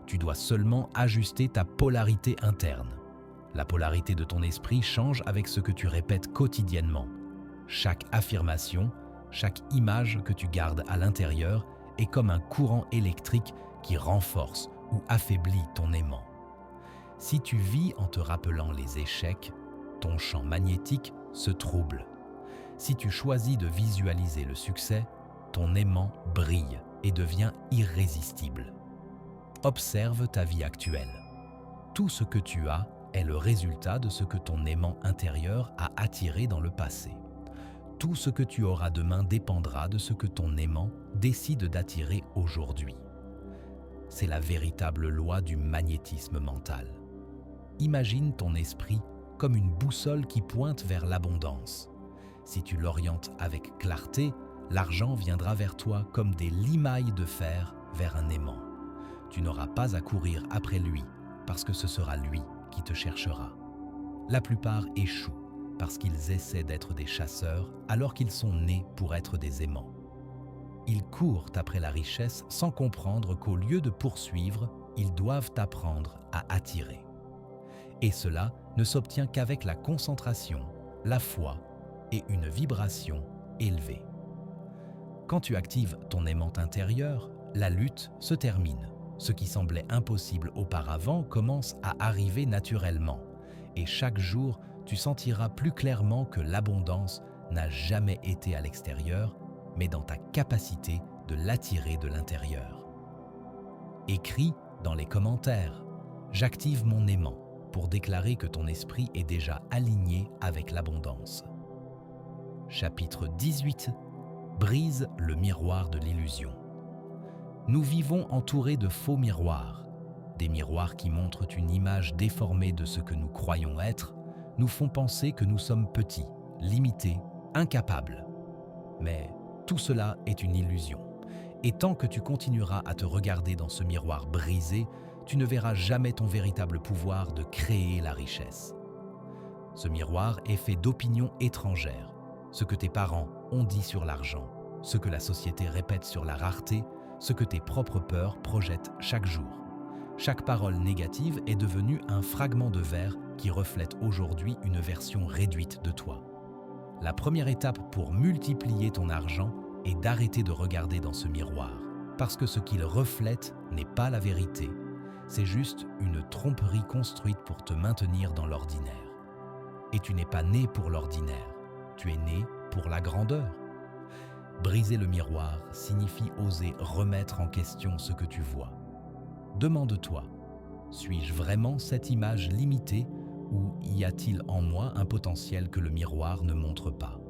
Tu dois seulement ajuster ta polarité interne. La polarité de ton esprit change avec ce que tu répètes quotidiennement. Chaque affirmation, chaque image que tu gardes à l'intérieur est comme un courant électrique qui renforce ou affaiblit ton aimant. Si tu vis en te rappelant les échecs, ton champ magnétique se trouble. Si tu choisis de visualiser le succès, ton aimant brille et devient irrésistible. Observe ta vie actuelle. Tout ce que tu as est le résultat de ce que ton aimant intérieur a attiré dans le passé. Tout ce que tu auras demain dépendra de ce que ton aimant décide d'attirer aujourd'hui. C'est la véritable loi du magnétisme mental. Imagine ton esprit comme une boussole qui pointe vers l'abondance. Si tu l'orientes avec clarté, l'argent viendra vers toi comme des limailles de fer vers un aimant. Tu n'auras pas à courir après lui, parce que ce sera lui qui te cherchera. La plupart échouent parce qu'ils essaient d'être des chasseurs alors qu'ils sont nés pour être des aimants. Ils courent après la richesse sans comprendre qu'au lieu de poursuivre, ils doivent apprendre à attirer. Et cela ne s'obtient qu'avec la concentration, la foi et une vibration élevée. Quand tu actives ton aimant intérieur, la lutte se termine. Ce qui semblait impossible auparavant commence à arriver naturellement. Et chaque jour, tu sentiras plus clairement que l'abondance n'a jamais été à l'extérieur, mais dans ta capacité de l'attirer de l'intérieur. Écris dans les commentaires « J'active mon aimant » pour déclarer que ton esprit est déjà aligné avec l'abondance. Chapitre 18. Brise le miroir de l'illusion. Nous vivons entourés de faux miroirs. Des miroirs qui montrent une image déformée de ce que nous croyons être, nous font penser que nous sommes petits, limités, incapables. Mais tout cela est une illusion. Et tant que tu continueras à te regarder dans ce miroir brisé, tu ne verras jamais ton véritable pouvoir de créer la richesse. Ce miroir est fait d'opinions étrangères, ce que tes parents ont dit sur l'argent, ce que la société répète sur la rareté, ce que tes propres peurs projettent chaque jour. Chaque parole négative est devenue un fragment de verre qui reflète aujourd'hui une version réduite de toi. La première étape pour multiplier ton argent est d'arrêter de regarder dans ce miroir, parce que ce qu'il reflète n'est pas la vérité, c'est juste une tromperie construite pour te maintenir dans l'ordinaire. Et tu n'es pas né pour l'ordinaire, tu es né pour la grandeur. Briser le miroir signifie oser remettre en question ce que tu vois. Demande-toi, suis-je vraiment cette image limitée ou y a-t-il en moi un potentiel que le miroir ne montre pas?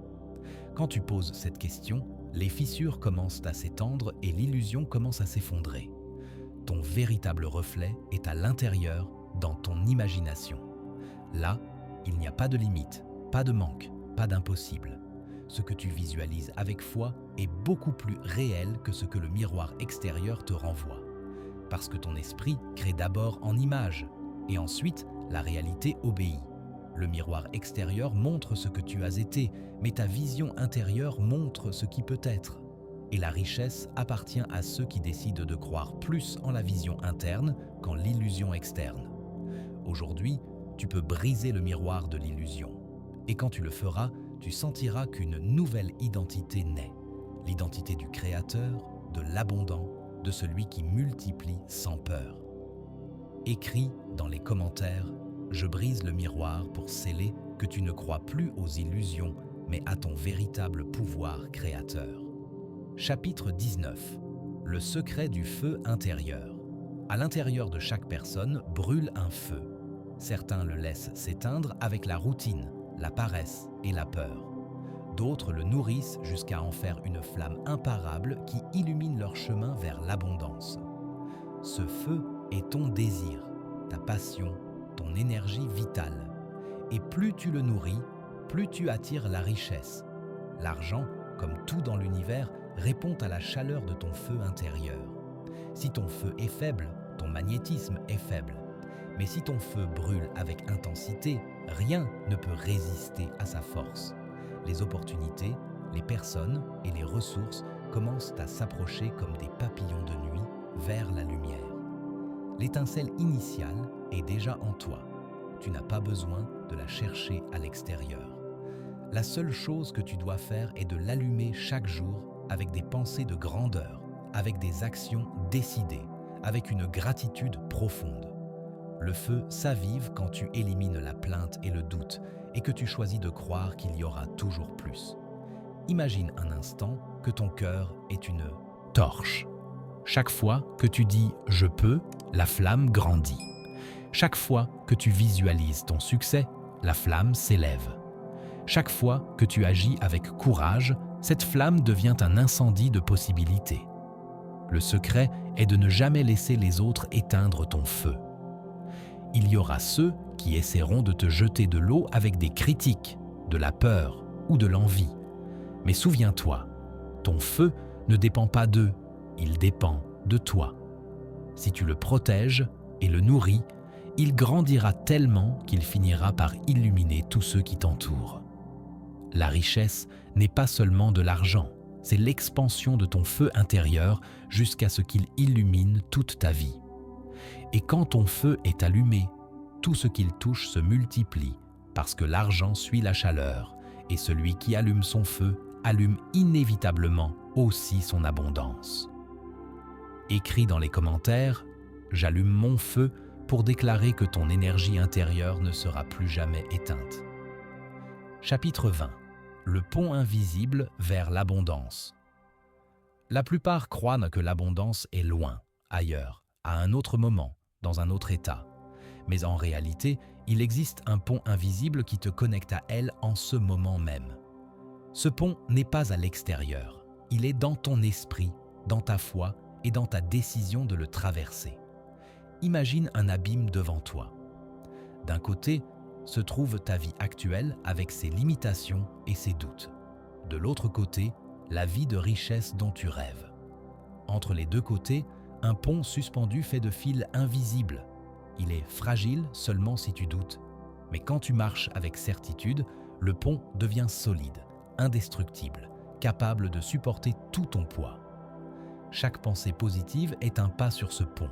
Quand tu poses cette question, les fissures commencent à s'étendre et l'illusion commence à s'effondrer. Ton véritable reflet est à l'intérieur, dans ton imagination. Là, il n'y a pas de limite, pas de manque, pas d'impossible. Ce que tu visualises avec foi est beaucoup plus réel que ce que le miroir extérieur te renvoie. Parce que ton esprit crée d'abord en images, et ensuite la réalité obéit. Le miroir extérieur montre ce que tu as été, mais ta vision intérieure montre ce qui peut être. Et la richesse appartient à ceux qui décident de croire plus en la vision interne qu'en l'illusion externe. Aujourd'hui, tu peux briser le miroir de l'illusion. Et quand tu le feras, tu sentiras qu'une nouvelle identité naît. L'identité du créateur, de l'abondant, de celui qui multiplie sans peur. Écris dans les commentaires « Je brise le miroir pour sceller que tu ne crois plus aux illusions, mais à ton véritable pouvoir créateur. » Chapitre 19. Le secret du feu intérieur. À l'intérieur de chaque personne brûle un feu. Certains le laissent s'éteindre avec la routine, la paresse et la peur. D'autres le nourrissent jusqu'à en faire une flamme imparable qui illumine leur chemin vers l'abondance. Ce feu est ton désir, ta passion, ton énergie vitale. Et plus tu le nourris, plus tu attires la richesse. L'argent, comme tout dans l'univers, répond à la chaleur de ton feu intérieur. Si ton feu est faible, ton magnétisme est faible. Mais si ton feu brûle avec intensité, rien ne peut résister à sa force. Les opportunités, les personnes et les ressources commencent à s'approcher comme des papillons de nuit vers la lumière. L'étincelle initiale est déjà en toi. Tu n'as pas besoin de la chercher à l'extérieur. La seule chose que tu dois faire est de l'allumer chaque jour avec des pensées de grandeur, avec des actions décidées, avec une gratitude profonde. Le feu s'avive quand tu élimines la plainte et le doute et que tu choisis de croire qu'il y aura toujours plus. Imagine un instant que ton cœur est une torche. Chaque fois que tu dis « je peux », la flamme grandit. Chaque fois que tu visualises ton succès, la flamme s'élève. Chaque fois que tu agis avec courage, cette flamme devient un incendie de possibilités. Le secret est de ne jamais laisser les autres éteindre ton feu. Il y aura ceux qui essaieront de te jeter de l'eau avec des critiques, de la peur ou de l'envie. Mais souviens-toi, ton feu ne dépend pas d'eux, il dépend de toi. Si tu le protèges et le nourris, il grandira tellement qu'il finira par illuminer tous ceux qui t'entourent. La richesse n'est pas seulement de l'argent, c'est l'expansion de ton feu intérieur jusqu'à ce qu'il illumine toute ta vie. Et quand ton feu est allumé, tout ce qu'il touche se multiplie parce que l'argent suit la chaleur et celui qui allume son feu allume inévitablement aussi son abondance. Écris dans les commentaires « J'allume mon feu » pour déclarer que ton énergie intérieure ne sera plus jamais éteinte. Chapitre 20. Le pont invisible vers l'abondance. La plupart croient que l'abondance est loin, ailleurs, à un autre moment, dans un autre état. Mais en réalité, il existe un pont invisible qui te connecte à elle en ce moment même. Ce pont n'est pas à l'extérieur, il est dans ton esprit, dans ta foi et dans ta décision de le traverser. Imagine un abîme devant toi. D'un côté, se trouve ta vie actuelle avec ses limitations et ses doutes. De l'autre côté, la vie de richesse dont tu rêves. Entre les deux côtés, un pont suspendu fait de fils invisibles. Il est fragile seulement si tu doutes. Mais quand tu marches avec certitude, le pont devient solide, indestructible, capable de supporter tout ton poids. Chaque pensée positive est un pas sur ce pont.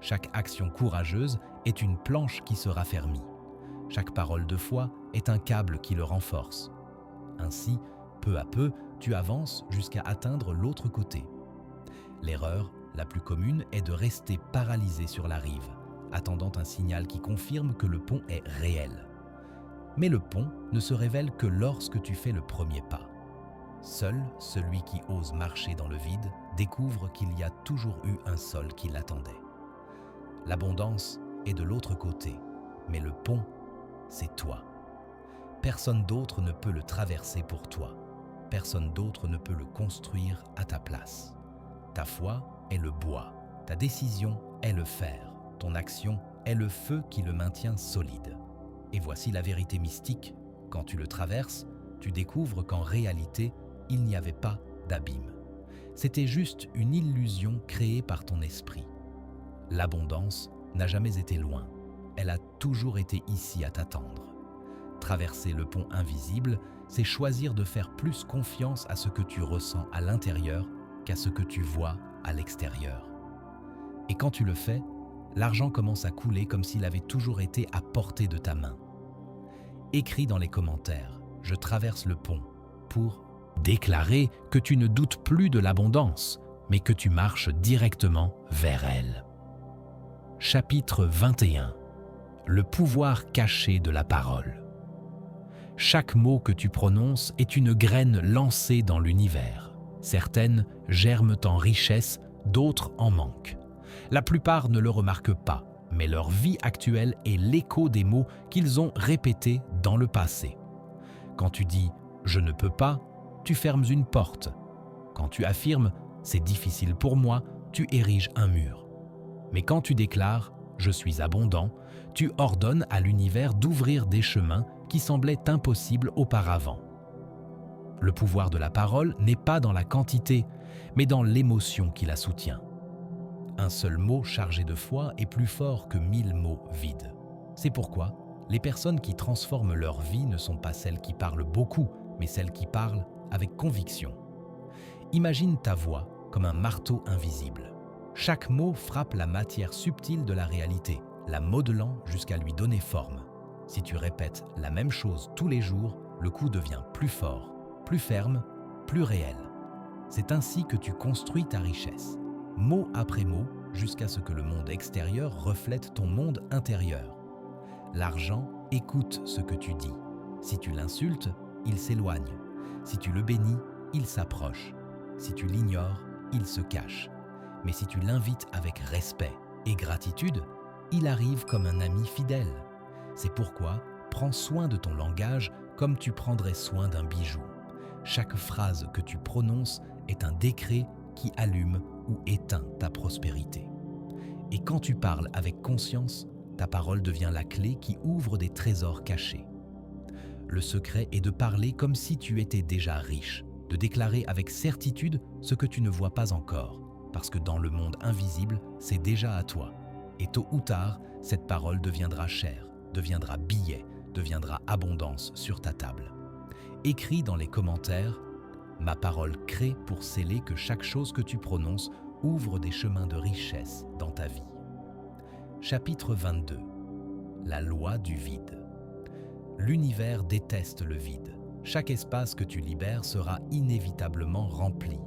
Chaque action courageuse est une planche qui se raffermit. Chaque parole de foi est un câble qui le renforce. Ainsi, peu à peu, tu avances jusqu'à atteindre l'autre côté. L'erreur la plus commune est de rester paralysé sur la rive, attendant un signal qui confirme que le pont est réel. Mais le pont ne se révèle que lorsque tu fais le premier pas. Seul celui qui ose marcher dans le vide découvre qu'il y a toujours eu un sol qui l'attendait. L'abondance est de l'autre côté, mais le pont, c'est toi. Personne d'autre ne peut le traverser pour toi. Personne d'autre ne peut le construire à ta place. Ta foi est le bois, ta décision est le fer, ton action est le feu qui le maintient solide. Et voici la vérité mystique, quand tu le traverses, tu découvres qu'en réalité, il n'y avait pas d'abîme. C'était juste une illusion créée par ton esprit. L'abondance n'a jamais été loin, elle a toujours été ici à t'attendre. Traverser le pont invisible, c'est choisir de faire plus confiance à ce que tu ressens à l'intérieur qu'à ce que tu vois à l'extérieur. Et quand tu le fais, l'argent commence à couler comme s'il avait toujours été à portée de ta main. Écris dans les commentaires « Je traverse le pont » pour déclarer que tu ne doutes plus de l'abondance, mais que tu marches directement vers elle. Chapitre 21. Le pouvoir caché de la parole. Chaque mot que tu prononces est une graine lancée dans l'univers. Certaines germent en richesse, d'autres en manque. La plupart ne le remarquent pas, mais leur vie actuelle est l'écho des mots qu'ils ont répétés dans le passé. Quand tu dis « je ne peux pas », tu fermes une porte. Quand tu affirmes « c'est difficile pour moi », tu ériges un mur. Mais quand tu déclares « je suis abondant », tu ordonnes à l'univers d'ouvrir des chemins qui semblaient impossibles auparavant. Le pouvoir de la parole n'est pas dans la quantité, mais dans l'émotion qui la soutient. Un seul mot chargé de foi est plus fort que 1000 mots vides. C'est pourquoi les personnes qui transforment leur vie ne sont pas celles qui parlent beaucoup, mais celles qui parlent avec conviction. Imagine ta voix comme un marteau invisible. Chaque mot frappe la matière subtile de la réalité, la modelant jusqu'à lui donner forme. Si tu répètes la même chose tous les jours, le coup devient plus fort, plus ferme, plus réel. C'est ainsi que tu construis ta richesse. Mot après mot, jusqu'à ce que le monde extérieur reflète ton monde intérieur. L'argent écoute ce que tu dis. Si tu l'insultes, il s'éloigne. Si tu le bénis, il s'approche. Si tu l'ignores, il se cache. Mais si tu l'invites avec respect et gratitude, il arrive comme un ami fidèle. C'est pourquoi prends soin de ton langage comme tu prendrais soin d'un bijou. Chaque phrase que tu prononces est un décret qui allume ou éteint ta prospérité. Et quand tu parles avec conscience, ta parole devient la clé qui ouvre des trésors cachés. Le secret est de parler comme si tu étais déjà riche, de déclarer avec certitude ce que tu ne vois pas encore, parce que dans le monde invisible, c'est déjà à toi. Et tôt ou tard, cette parole deviendra chère, deviendra billet, deviendra abondance sur ta table. Écris dans les commentaires « Ma parole crée pour sceller que chaque chose que tu prononces ouvre des chemins de richesse dans ta vie. » Chapitre 22. La loi du vide. L'univers déteste le vide. Chaque espace que tu libères sera inévitablement rempli.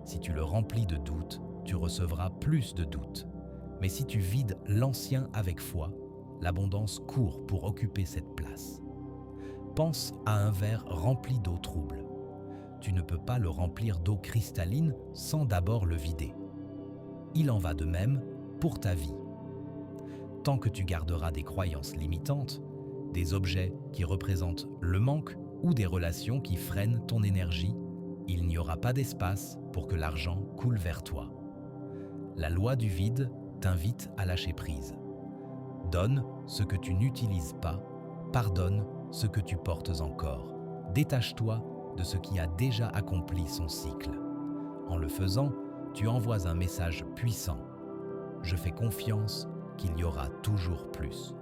Si tu le remplis de doutes, tu recevras plus de doutes. Mais si tu vides l'ancien avec foi, l'abondance court pour occuper cette place. Pense à un verre rempli d'eau trouble. Tu ne peux pas le remplir d'eau cristalline sans d'abord le vider. Il en va de même pour ta vie. Tant que tu garderas des croyances limitantes, des objets qui représentent le manque ou des relations qui freinent ton énergie, il n'y aura pas d'espace pour que l'argent coule vers toi. La loi du vide t'invite à lâcher prise. Donne ce que tu n'utilises pas, pardonne ce que tu portes encore. Détache-toi de ce qui a déjà accompli son cycle. En le faisant, tu envoies un message puissant. Je fais confiance qu'il y aura toujours plus.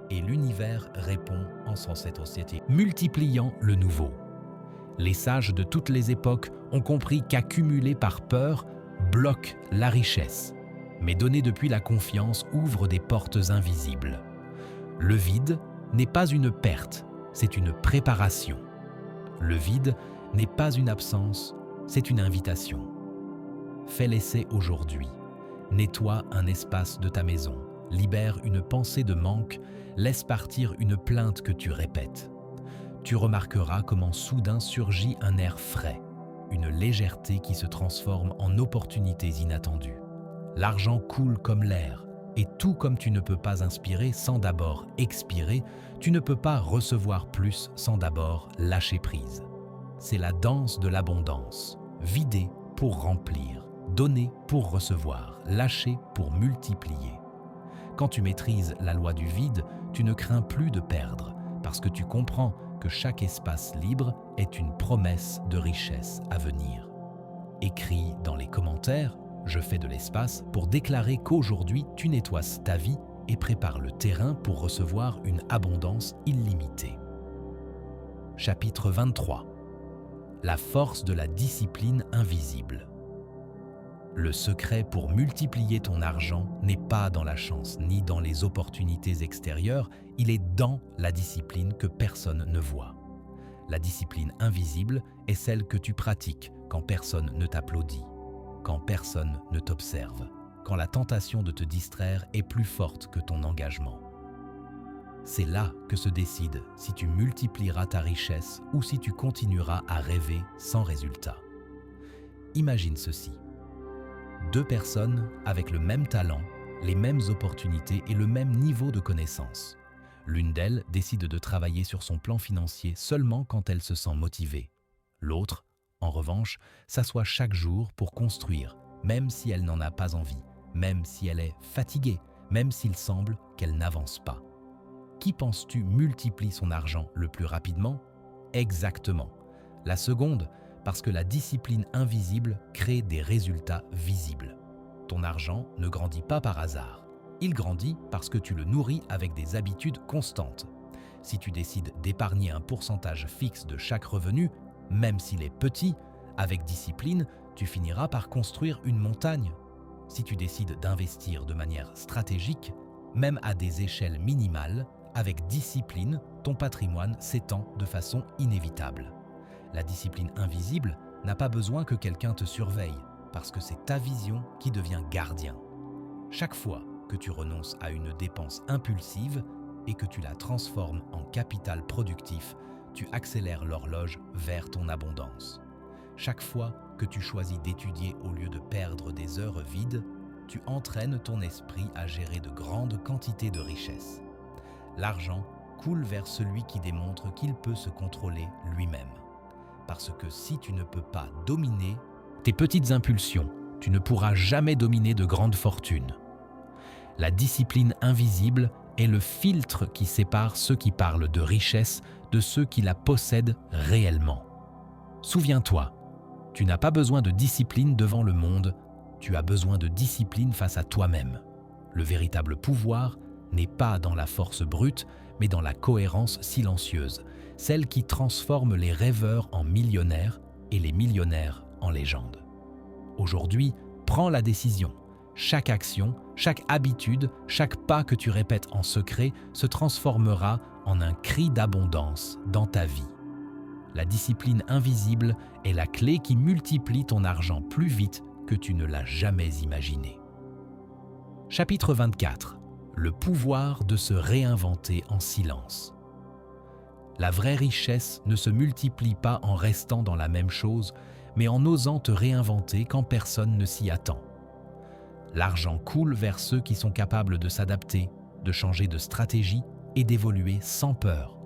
Et l'univers répond en cette société, multipliant le nouveau. Les sages de toutes les époques ont compris qu'accumuler par peur bloque la richesse. Mais donner depuis la confiance ouvre des portes invisibles. Le vide n'est pas une perte, c'est une préparation. Le vide n'est pas une absence, c'est une invitation. Fais l'essai aujourd'hui. Nettoie un espace de ta maison. Libère une pensée de manque, laisse partir une plainte que tu répètes. Tu remarqueras comment soudain surgit un air frais, une légèreté qui se transforme en opportunités inattendues. L'argent coule comme l'air, et tout comme tu ne peux pas inspirer sans d'abord expirer, tu ne peux pas recevoir plus sans d'abord lâcher prise. C'est la danse de l'abondance, vider pour remplir, donner pour recevoir, lâcher pour multiplier. Quand tu maîtrises la loi du vide, tu ne crains plus de perdre, parce que tu comprends que chaque espace libre est une promesse de richesse à venir. Écris dans les commentaires « Je fais de l'espace » pour déclarer qu'aujourd'hui tu nettoies ta vie et prépares le terrain pour recevoir une abondance illimitée. Chapitre 23. La force de la discipline invisible. Le secret pour multiplier ton argent n'est pas dans la chance ni dans les opportunités extérieures, il est dans la discipline que personne ne voit. La discipline invisible est celle que tu pratiques quand personne ne t'applaudit, quand personne ne t'observe, quand la tentation de te distraire est plus forte que ton engagement. C'est là que se décide si tu multiplieras ta richesse ou si tu continueras à rêver sans résultat. Imagine ceci. 2 personnes avec le même talent, les mêmes opportunités et le même niveau de connaissance. L'une d'elles décide de travailler sur son plan financier seulement quand elle se sent motivée. L'autre, en revanche, s'assoit chaque jour pour construire, même si elle n'en a pas envie, même si elle est fatiguée, même s'il semble qu'elle n'avance pas. Qui penses-tu multiplie son argent le plus rapidement? Exactement. La seconde, parce que la discipline invisible crée des résultats visibles. Ton argent ne grandit pas par hasard. Il grandit parce que tu le nourris avec des habitudes constantes. Si tu décides d'épargner un pourcentage fixe de chaque revenu, même s'il est petit, avec discipline, tu finiras par construire une montagne. Si tu décides d'investir de manière stratégique, même à des échelles minimales, avec discipline, ton patrimoine s'étend de façon inévitable. La discipline invisible n'a pas besoin que quelqu'un te surveille, parce que c'est ta vision qui devient gardien. Chaque fois que tu renonces à une dépense impulsive et que tu la transformes en capital productif, tu accélères l'horloge vers ton abondance. Chaque fois que tu choisis d'étudier au lieu de perdre des heures vides, tu entraînes ton esprit à gérer de grandes quantités de richesses. L'argent coule vers celui qui démontre qu'il peut se contrôler lui-même. Parce que si tu ne peux pas dominer tes petites impulsions, tu ne pourras jamais dominer de grandes fortunes. La discipline invisible est le filtre qui sépare ceux qui parlent de richesse de ceux qui la possèdent réellement. Souviens-toi, tu n'as pas besoin de discipline devant le monde, tu as besoin de discipline face à toi-même. Le véritable pouvoir n'est pas dans la force brute, mais dans la cohérence silencieuse, celle qui transforme les rêveurs en millionnaires et les millionnaires en légendes. Aujourd'hui, prends la décision. Chaque action, chaque habitude, chaque pas que tu répètes en secret se transformera en un cri d'abondance dans ta vie. La discipline invisible est la clé qui multiplie ton argent plus vite que tu ne l'as jamais imaginé. Chapitre 24. Le pouvoir de se réinventer en silence. La vraie richesse ne se multiplie pas en restant dans la même chose, mais en osant te réinventer quand personne ne s'y attend. L'argent coule vers ceux qui sont capables de s'adapter, de changer de stratégie et d'évoluer sans peur.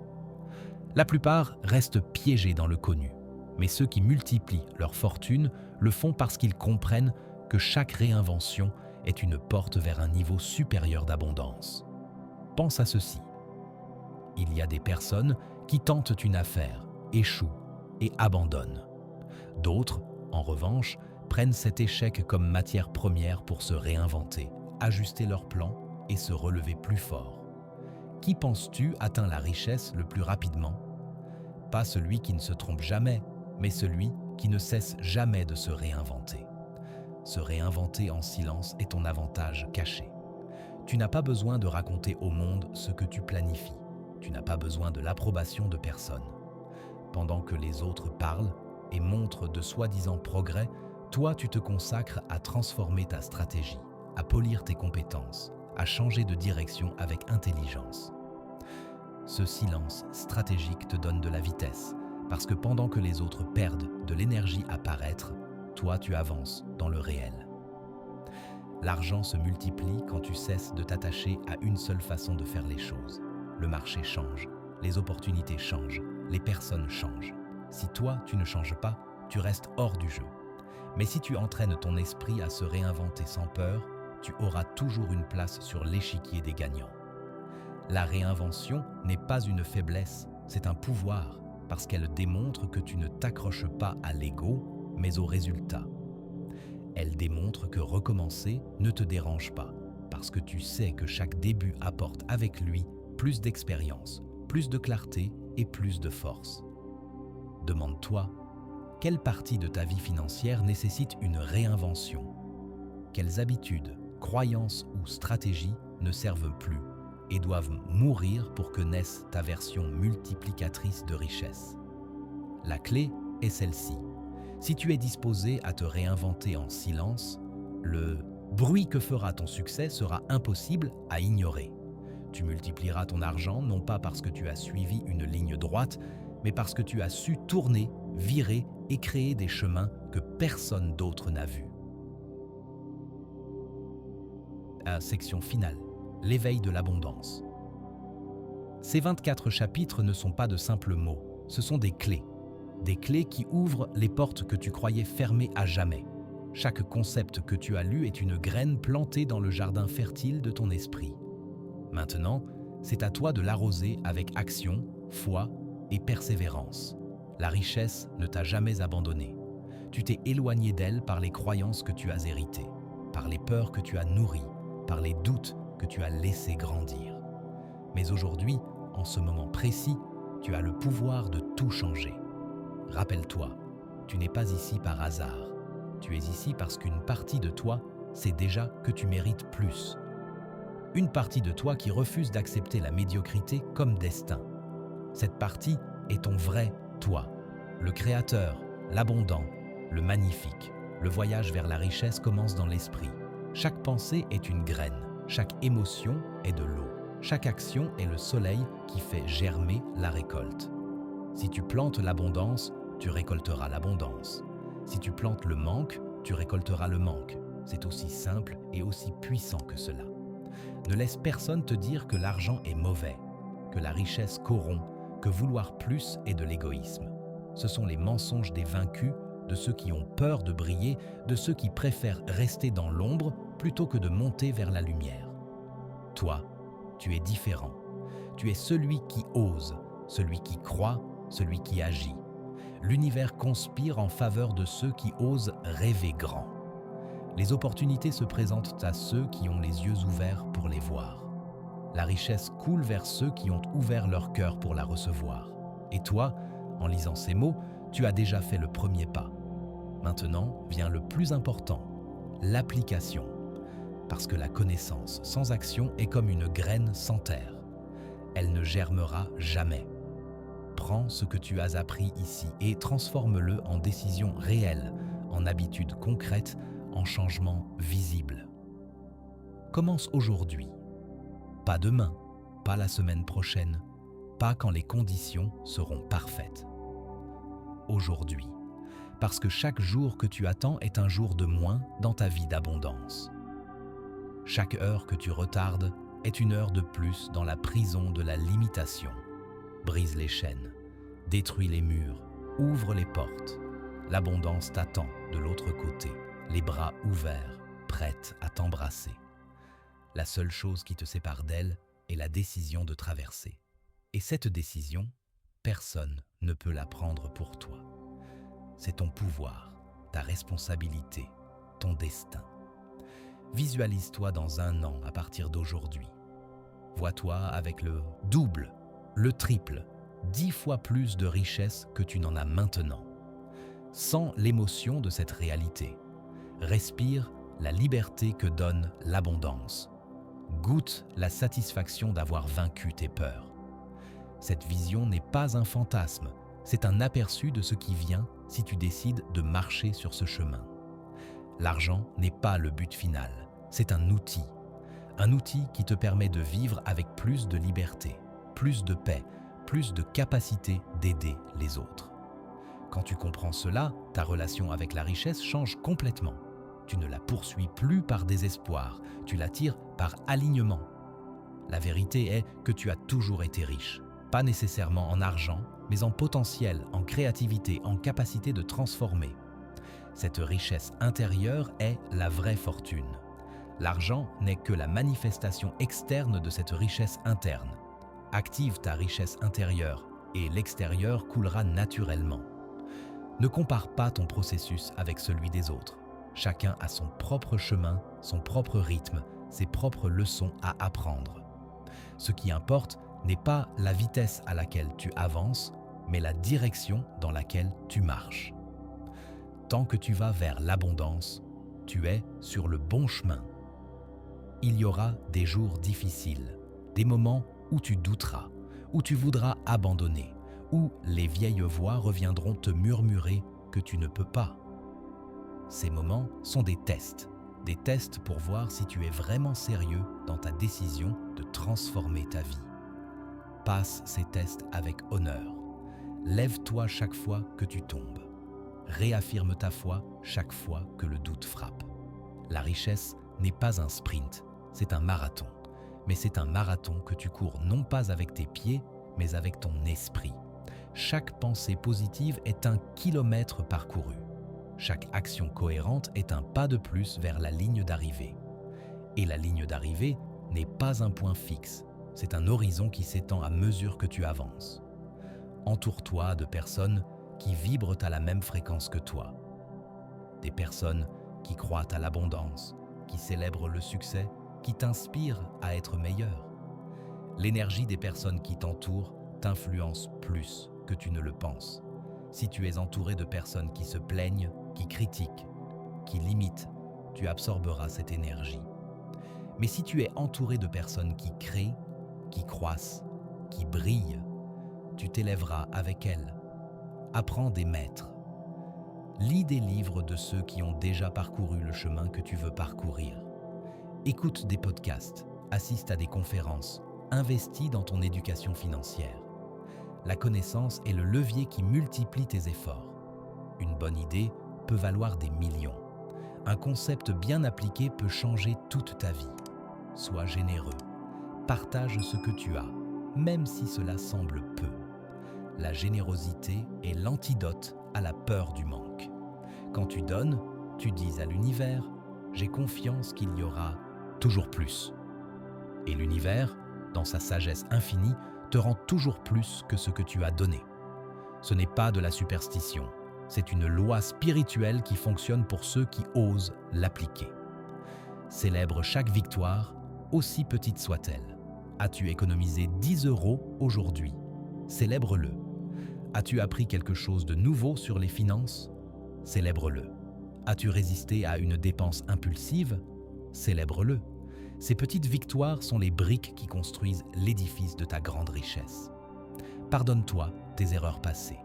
La plupart restent piégés dans le connu, mais ceux qui multiplient leur fortune le font parce qu'ils comprennent que chaque réinvention est une porte vers un niveau supérieur d'abondance. Pense à ceci. Il y a des personnes qui tentent une affaire, échouent et abandonnent. D'autres, en revanche, prennent cet échec comme matière première pour se réinventer, ajuster leur plan et se relever plus fort. Qui penses-tu atteint la richesse le plus rapidement? Pas celui qui ne se trompe jamais, mais celui qui ne cesse jamais de se réinventer. Se réinventer en silence est ton avantage caché. Tu n'as pas besoin de raconter au monde ce que tu planifies. Tu n'as pas besoin de l'approbation de personne. Pendant que les autres parlent et montrent de soi-disant progrès, toi, tu te consacres à transformer ta stratégie, à polir tes compétences, à changer de direction avec intelligence. Ce silence stratégique te donne de la vitesse, parce que pendant que les autres perdent de l'énergie à paraître, toi, tu avances dans le réel. L'argent se multiplie quand tu cesses de t'attacher à une seule façon de faire les choses. Le marché change, les opportunités changent, les personnes changent. Si toi, tu ne changes pas, tu restes hors du jeu. Mais si tu entraînes ton esprit à se réinventer sans peur, tu auras toujours une place sur l'échiquier des gagnants. La réinvention n'est pas une faiblesse, c'est un pouvoir, parce qu'elle démontre que tu ne t'accroches pas à l'ego, mais au résultat. Elle démontre que recommencer ne te dérange pas, parce que tu sais que chaque début apporte avec lui plus d'expérience, plus de clarté et plus de force. Demande-toi, quelle partie de ta vie financière nécessite une réinvention? Quelles habitudes, croyances ou stratégies ne servent plus et doivent mourir pour que naisse ta version multiplicatrice de richesse? La clé est celle-ci. Si tu es disposé à te réinventer en silence, le bruit que fera ton succès sera impossible à ignorer. Tu multiplieras ton argent non pas parce que tu as suivi une ligne droite, mais parce que tu as su tourner, virer et créer des chemins que personne d'autre n'a vus. Section finale, l'éveil de l'abondance. Ces 24 chapitres ne sont pas de simples mots, ce sont des clés qui ouvrent les portes que tu croyais fermées à jamais. Chaque concept que tu as lu est une graine plantée dans le jardin fertile de ton esprit. Maintenant, c'est à toi de l'arroser avec action, foi et persévérance. La richesse ne t'a jamais abandonné. Tu t'es éloigné d'elle par les croyances que tu as héritées, par les peurs que tu as nourries, par les doutes que tu as laissés grandir. Mais aujourd'hui, en ce moment précis, tu as le pouvoir de tout changer. Rappelle-toi, tu n'es pas ici par hasard. Tu es ici parce qu'une partie de toi sait déjà que tu mérites plus. Une partie de toi qui refuse d'accepter la médiocrité comme destin. Cette partie est ton vrai toi, le créateur, l'abondant, le magnifique. Le voyage vers la richesse commence dans l'esprit. Chaque pensée est une graine, chaque émotion est de l'eau, chaque action est le soleil qui fait germer la récolte. Si tu plantes l'abondance, tu récolteras l'abondance. Si tu plantes le manque, tu récolteras le manque. C'est aussi simple et aussi puissant que cela. Ne laisse personne te dire que l'argent est mauvais, que la richesse corrompt, que vouloir plus est de l'égoïsme. Ce sont les mensonges des vaincus, de ceux qui ont peur de briller, de ceux qui préfèrent rester dans l'ombre plutôt que de monter vers la lumière. Toi, tu es différent. Tu es celui qui ose, celui qui croit, celui qui agit. L'univers conspire en faveur de ceux qui osent rêver grand. Les opportunités se présentent à ceux qui ont les yeux ouverts pour les voir. La richesse coule vers ceux qui ont ouvert leur cœur pour la recevoir. Et toi, en lisant ces mots, tu as déjà fait le premier pas. Maintenant vient le plus important, l'application. Parce que la connaissance sans action est comme une graine sans terre. Elle ne germera jamais. Prends ce que tu as appris ici et transforme-le en décision réelle, en habitude concrète, en changement visible. Commence aujourd'hui. Pas demain, pas la semaine prochaine, pas quand les conditions seront parfaites. Aujourd'hui, parce que chaque jour que tu attends est un jour de moins dans ta vie d'abondance. Chaque heure que tu retardes est une heure de plus dans la prison de la limitation. Brise les chaînes, détruis les murs, ouvre les portes. L'abondance t'attend de l'autre côté, les bras ouverts, prête à t'embrasser. La seule chose qui te sépare d'elle est la décision de traverser. Et cette décision, personne ne peut la prendre pour toi. C'est ton pouvoir, ta responsabilité, ton destin. Visualise-toi dans 1 an à partir d'aujourd'hui. Vois-toi avec le double, le triple, 10 fois plus de richesse que tu n'en as maintenant. Sens l'émotion de cette réalité. Respire la liberté que donne l'abondance. Goûte la satisfaction d'avoir vaincu tes peurs. Cette vision n'est pas un fantasme, c'est un aperçu de ce qui vient si tu décides de marcher sur ce chemin. L'argent n'est pas le but final, c'est un outil qui te permet de vivre avec plus de liberté, plus de paix, plus de capacité d'aider les autres. Quand tu comprends cela, ta relation avec la richesse change complètement. Tu ne la poursuis plus par désespoir, tu l'attires par alignement. La vérité est que tu as toujours été riche, pas nécessairement en argent, mais en potentiel, en créativité, en capacité de transformer. Cette richesse intérieure est la vraie fortune. L'argent n'est que la manifestation externe de cette richesse interne. Active ta richesse intérieure et l'extérieur coulera naturellement. Ne compare pas ton processus avec celui des autres. Chacun a son propre chemin, son propre rythme, ses propres leçons à apprendre. Ce qui importe n'est pas la vitesse à laquelle tu avances, mais la direction dans laquelle tu marches. Tant que tu vas vers l'abondance, tu es sur le bon chemin. Il y aura des jours difficiles, des moments où tu douteras, où tu voudras abandonner, où les vieilles voix reviendront te murmurer que tu ne peux pas. Ces moments sont des tests pour voir si tu es vraiment sérieux dans ta décision de transformer ta vie. Passe ces tests avec honneur. Lève-toi chaque fois que tu tombes. Réaffirme ta foi chaque fois que le doute frappe. La richesse n'est pas un sprint, c'est un marathon. Mais c'est un marathon que tu cours non pas avec tes pieds, mais avec ton esprit. Chaque pensée positive est un kilomètre parcouru. Chaque action cohérente est un pas de plus vers la ligne d'arrivée. Et la ligne d'arrivée n'est pas un point fixe, c'est un horizon qui s'étend à mesure que tu avances. Entoure-toi de personnes qui vibrent à la même fréquence que toi. Des personnes qui croient à l'abondance, qui célèbrent le succès, qui t'inspirent à être meilleur. L'énergie des personnes qui t'entourent t'influence plus que tu ne le penses. Si tu es entouré de personnes qui se plaignent, qui critiquent, qui limitent, tu absorberas cette énergie. Mais si tu es entouré de personnes qui créent, qui croissent, qui brillent, tu t'élèveras avec elles. Apprends des maîtres. Lis des livres de ceux qui ont déjà parcouru le chemin que tu veux parcourir. Écoute des podcasts, assiste à des conférences, investis dans ton éducation financière. La connaissance est le levier qui multiplie tes efforts. Une bonne idée peut valoir des millions. Un concept bien appliqué peut changer toute ta vie. Sois généreux. Partage ce que tu as, même si cela semble peu. La générosité est l'antidote à la peur du manque. Quand tu donnes, tu dis à l'univers « J'ai confiance qu'il y aura toujours plus ». Et l'univers, dans sa sagesse infinie, te rend toujours plus que ce que tu as donné. Ce n'est pas de la superstition, c'est une loi spirituelle qui fonctionne pour ceux qui osent l'appliquer. Célèbre chaque victoire, aussi petite soit-elle. As-tu économisé 10 € aujourd'hui? Célèbre-le. As-tu appris quelque chose de nouveau sur les finances? Célèbre-le. As-tu résisté à une dépense impulsive? Célèbre-le. Ces petites victoires sont les briques qui construisent l'édifice de ta grande richesse. Pardonne-toi tes erreurs passées.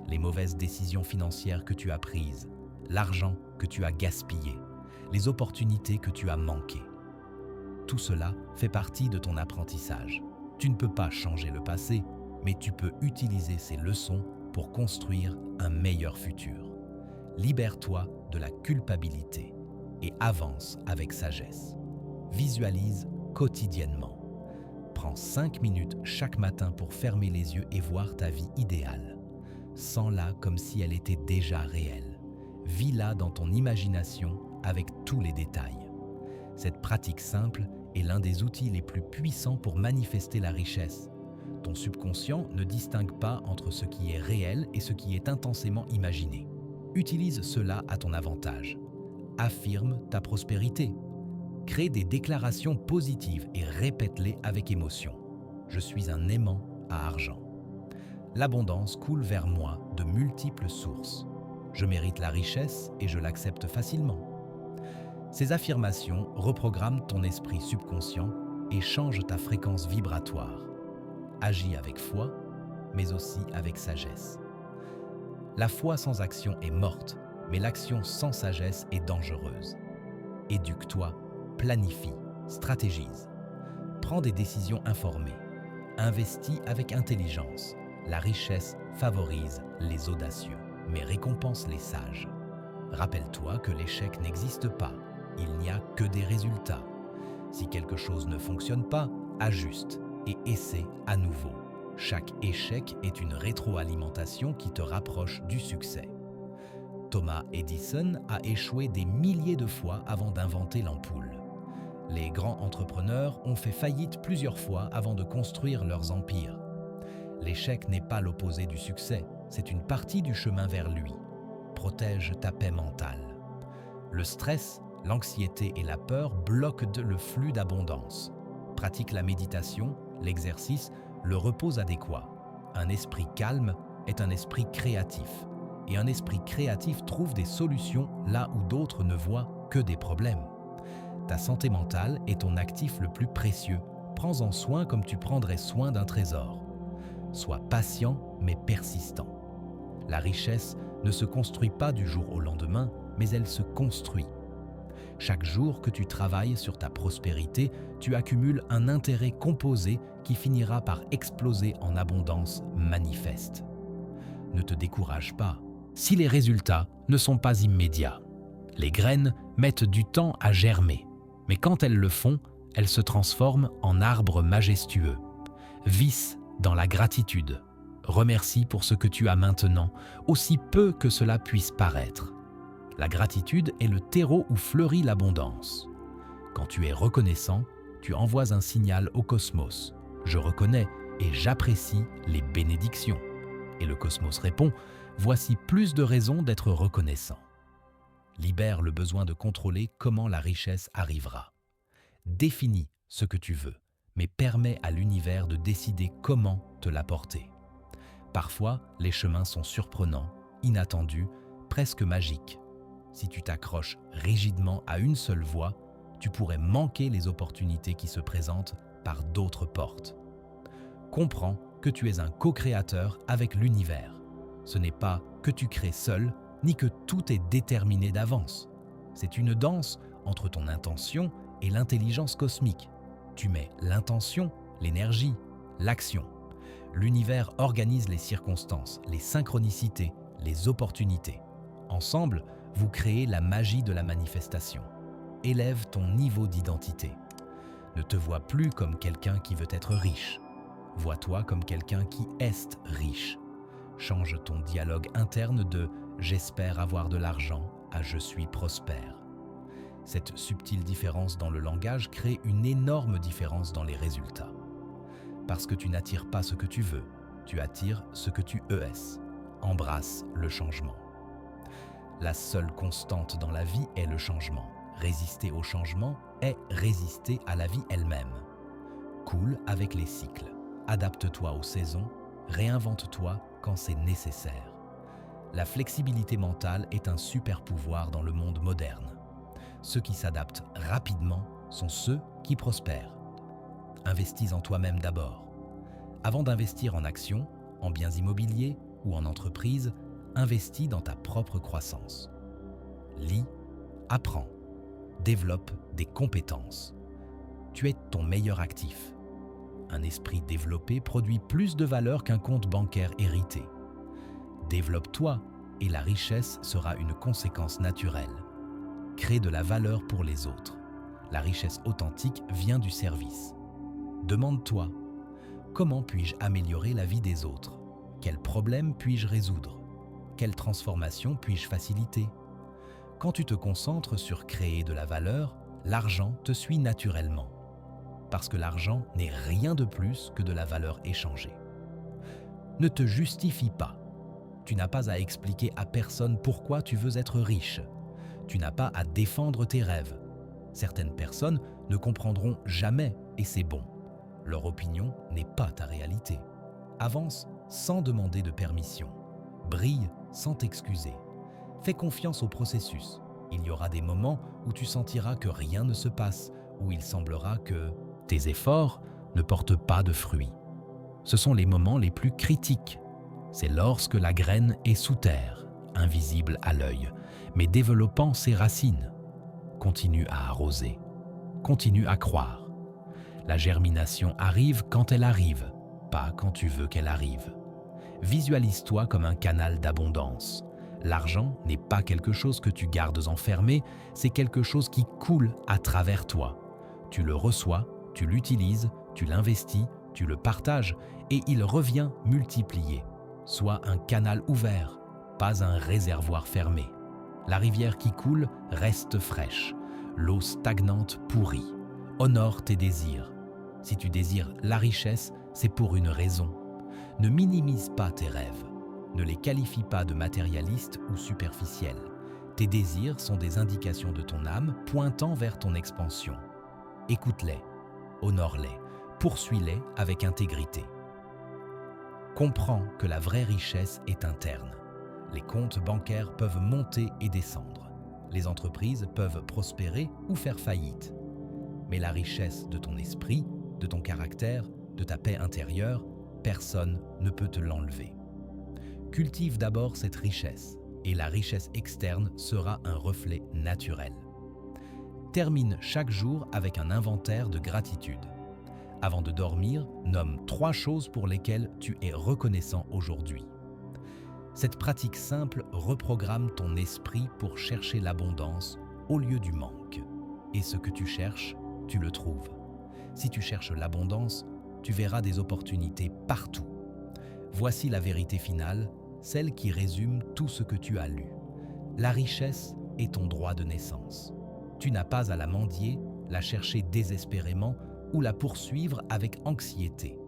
Les mauvaises décisions financières que tu as prises, l'argent que tu as gaspillé, les opportunités que tu as manquées. Tout cela fait partie de ton apprentissage. Tu ne peux pas changer le passé, mais tu peux utiliser ces leçons pour construire un meilleur futur. Libère-toi de la culpabilité et avance avec sagesse. Visualise quotidiennement. Prends 5 minutes chaque matin pour fermer les yeux et voir ta vie idéale. Sens-la comme si elle était déjà réelle. Vis-la dans ton imagination avec tous les détails. Cette pratique simple est l'un des outils les plus puissants pour manifester la richesse. Ton subconscient ne distingue pas entre ce qui est réel et ce qui est intensément imaginé. Utilise cela à ton avantage. Affirme ta prospérité. Crée des déclarations positives et répète-les avec émotion. Je suis un aimant à argent. L'abondance coule vers moi de multiples sources. Je mérite la richesse et je l'accepte facilement. Ces affirmations reprogramment ton esprit subconscient et changent ta fréquence vibratoire. Agis avec foi, mais aussi avec sagesse. La foi sans action est morte, mais l'action sans sagesse est dangereuse. Éduque-toi, planifie, stratégise. Prends des décisions informées. Investis avec intelligence. La richesse favorise les audacieux, mais récompense les sages. Rappelle-toi que l'échec n'existe pas. Il n'y a que des résultats. Si quelque chose ne fonctionne pas, ajuste et essaie à nouveau. Chaque échec est une rétroalimentation qui te rapproche du succès. Thomas Edison a échoué des milliers de fois avant d'inventer l'ampoule. Les grands entrepreneurs ont fait faillite plusieurs fois avant de construire leurs empires. L'échec n'est pas l'opposé du succès, c'est une partie du chemin vers lui. Protège ta paix mentale. Le stress, l'anxiété et la peur bloquent le flux d'abondance. Pratique la méditation, l'exercice, le repos adéquat. Un esprit calme est un esprit créatif. Et un esprit créatif trouve des solutions là où d'autres ne voient que des problèmes. Ta santé mentale est ton actif le plus précieux. Prends-en soin comme tu prendrais soin d'un trésor. Sois patient mais persistant. La richesse ne se construit pas du jour au lendemain, mais elle se construit. Chaque jour que tu travailles sur ta prospérité, tu accumules un intérêt composé qui finira par exploser en abondance manifeste. Ne te décourage pas si les résultats ne sont pas immédiats. Les graines mettent du temps à germer, mais quand elles le font, elles se transforment en arbres majestueux. Visse dans la gratitude. Remercie pour ce que tu as maintenant, aussi peu que cela puisse paraître. La gratitude est le terreau où fleurit l'abondance. Quand tu es reconnaissant, tu envoies un signal au cosmos. Je reconnais et j'apprécie les bénédictions. Et le cosmos répond, voici plus de raisons d'être reconnaissant. Libère le besoin de contrôler comment la richesse arrivera. Définis ce que tu veux, mais permets à l'univers de décider comment te l'apporter. Parfois, les chemins sont surprenants, inattendus, presque magiques. Si tu t'accroches rigidement à une seule voie, tu pourrais manquer les opportunités qui se présentent par d'autres portes. Comprends que tu es un co-créateur avec l'univers. Ce n'est pas que tu crées seul, ni que tout est déterminé d'avance. C'est une danse entre ton intention et l'intelligence cosmique. Tu mets l'intention, l'énergie, l'action. L'univers organise les circonstances, les synchronicités, les opportunités. Ensemble, vous créez la magie de la manifestation. Élève ton niveau d'identité. Ne te vois plus comme quelqu'un qui veut être riche. Vois-toi comme quelqu'un qui est riche. Change ton dialogue interne de « j'espère avoir de l'argent » à « je suis prospère ». Cette subtile différence dans le langage crée une énorme différence dans les résultats. Parce que tu n'attires pas ce que tu veux, tu attires ce que tu es. Embrasse le changement. La seule constante dans la vie est le changement. Résister au changement est résister à la vie elle-même. Coule avec les cycles. Adapte-toi aux saisons. Réinvente-toi quand c'est nécessaire. La flexibilité mentale est un super pouvoir dans le monde moderne. Ceux qui s'adaptent rapidement sont ceux qui prospèrent. Investis en toi-même d'abord. Avant d'investir en actions, en biens immobiliers ou en entreprise, investis dans ta propre croissance. Lis, apprends, développe des compétences. Tu es ton meilleur actif. Un esprit développé produit plus de valeur qu'un compte bancaire hérité. Développe-toi et la richesse sera une conséquence naturelle. Crée de la valeur pour les autres. La richesse authentique vient du service. Demande-toi, comment puis-je améliorer la vie des autres? Quels problèmes puis-je résoudre? Quelle transformation puis-je faciliter? Quand tu te concentres sur créer de la valeur, l'argent te suit naturellement. Parce que l'argent n'est rien de plus que de la valeur échangée. Ne te justifie pas. Tu n'as pas à expliquer à personne pourquoi tu veux être riche. Tu n'as pas à défendre tes rêves. Certaines personnes ne comprendront jamais et c'est bon. Leur opinion n'est pas ta réalité. Avance sans demander de permission. Brille sans t'excuser. Fais confiance au processus. Il y aura des moments où tu sentiras que rien ne se passe, où il semblera que tes efforts ne portent pas de fruits. Ce sont les moments les plus critiques. C'est lorsque la graine est sous terre, invisible à l'œil, mais développant ses racines. Continue à arroser. Continue à croire. La germination arrive quand elle arrive, pas quand tu veux qu'elle arrive. Visualise-toi comme un canal d'abondance. L'argent n'est pas quelque chose que tu gardes enfermé, c'est quelque chose qui coule à travers toi. Tu le reçois, tu l'utilises, tu l'investis, tu le partages et il revient multiplié. Sois un canal ouvert, pas un réservoir fermé. La rivière qui coule reste fraîche. L'eau stagnante pourrit. Honore tes désirs. Si tu désires la richesse, c'est pour une raison. Ne minimise pas tes rêves. Ne les qualifie pas de matérialistes ou superficiels. Tes désirs sont des indications de ton âme pointant vers ton expansion. Écoute-les, honore-les, poursuis-les avec intégrité. Comprends que la vraie richesse est interne. Les comptes bancaires peuvent monter et descendre. Les entreprises peuvent prospérer ou faire faillite. Mais la richesse de ton esprit, de ton caractère, de ta paix intérieure, personne ne peut te l'enlever. Cultive d'abord cette richesse, et la richesse externe sera un reflet naturel. Termine chaque jour avec un inventaire de gratitude. Avant de dormir, nomme 3 choses pour lesquelles tu es reconnaissant aujourd'hui. Cette pratique simple reprogramme ton esprit pour chercher l'abondance au lieu du manque. Et ce que tu cherches, tu le trouves. Si tu cherches l'abondance, tu verras des opportunités partout. Voici la vérité finale, celle qui résume tout ce que tu as lu. La richesse est ton droit de naissance. Tu n'as pas à la mendier, la chercher désespérément ou la poursuivre avec anxiété.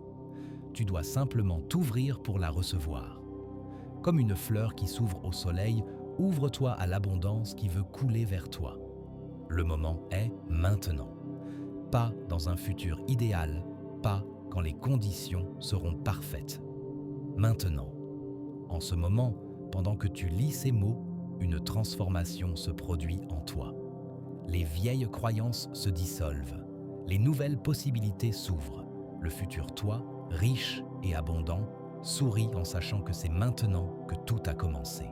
Tu dois simplement t'ouvrir pour la recevoir. Comme une fleur qui s'ouvre au soleil, ouvre-toi à l'abondance qui veut couler vers toi. Le moment est maintenant. Pas dans un futur idéal, pas quand les conditions seront parfaites. Maintenant. En ce moment, pendant que tu lis ces mots, une transformation se produit en toi. Les vieilles croyances se dissolvent. Les nouvelles possibilités s'ouvrent. Le futur toi, riche et abondant, sourit en sachant que c'est maintenant que tout a commencé.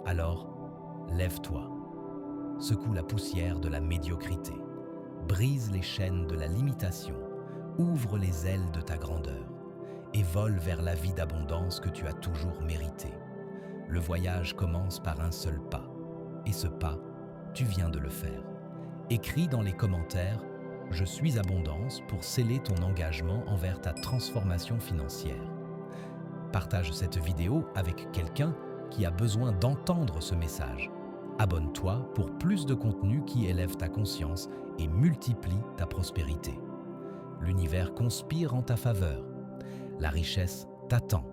Alors, lève-toi. Secoue la poussière de la médiocrité. Brise les chaînes de la limitation, ouvre les ailes de ta grandeur et vole vers la vie d'abondance que tu as toujours méritée. Le voyage commence par un seul pas, et ce pas, tu viens de le faire. Écris dans les commentaires « Je suis abondance » pour sceller ton engagement envers ta transformation financière. Partage cette vidéo avec quelqu'un qui a besoin d'entendre ce message. Abonne-toi pour plus de contenu qui élève ta conscience et multiplie ta prospérité. L'univers conspire en ta faveur. La richesse t'attend.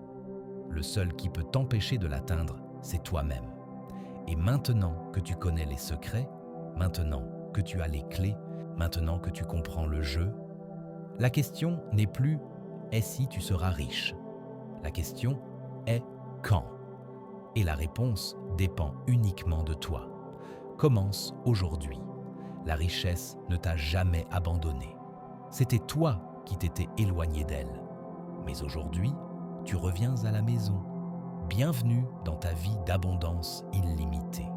Le seul qui peut t'empêcher de l'atteindre, c'est toi-même. Et maintenant que tu connais les secrets, maintenant que tu as les clés, maintenant que tu comprends le jeu, la question n'est plus « et si tu seras riche ?» La question est « quand ?» Et la réponse dépend uniquement de toi. Commence aujourd'hui. La richesse ne t'a jamais abandonné. C'était toi qui t'étais éloigné d'elle. Mais aujourd'hui, tu reviens à la maison. Bienvenue dans ta vie d'abondance illimitée.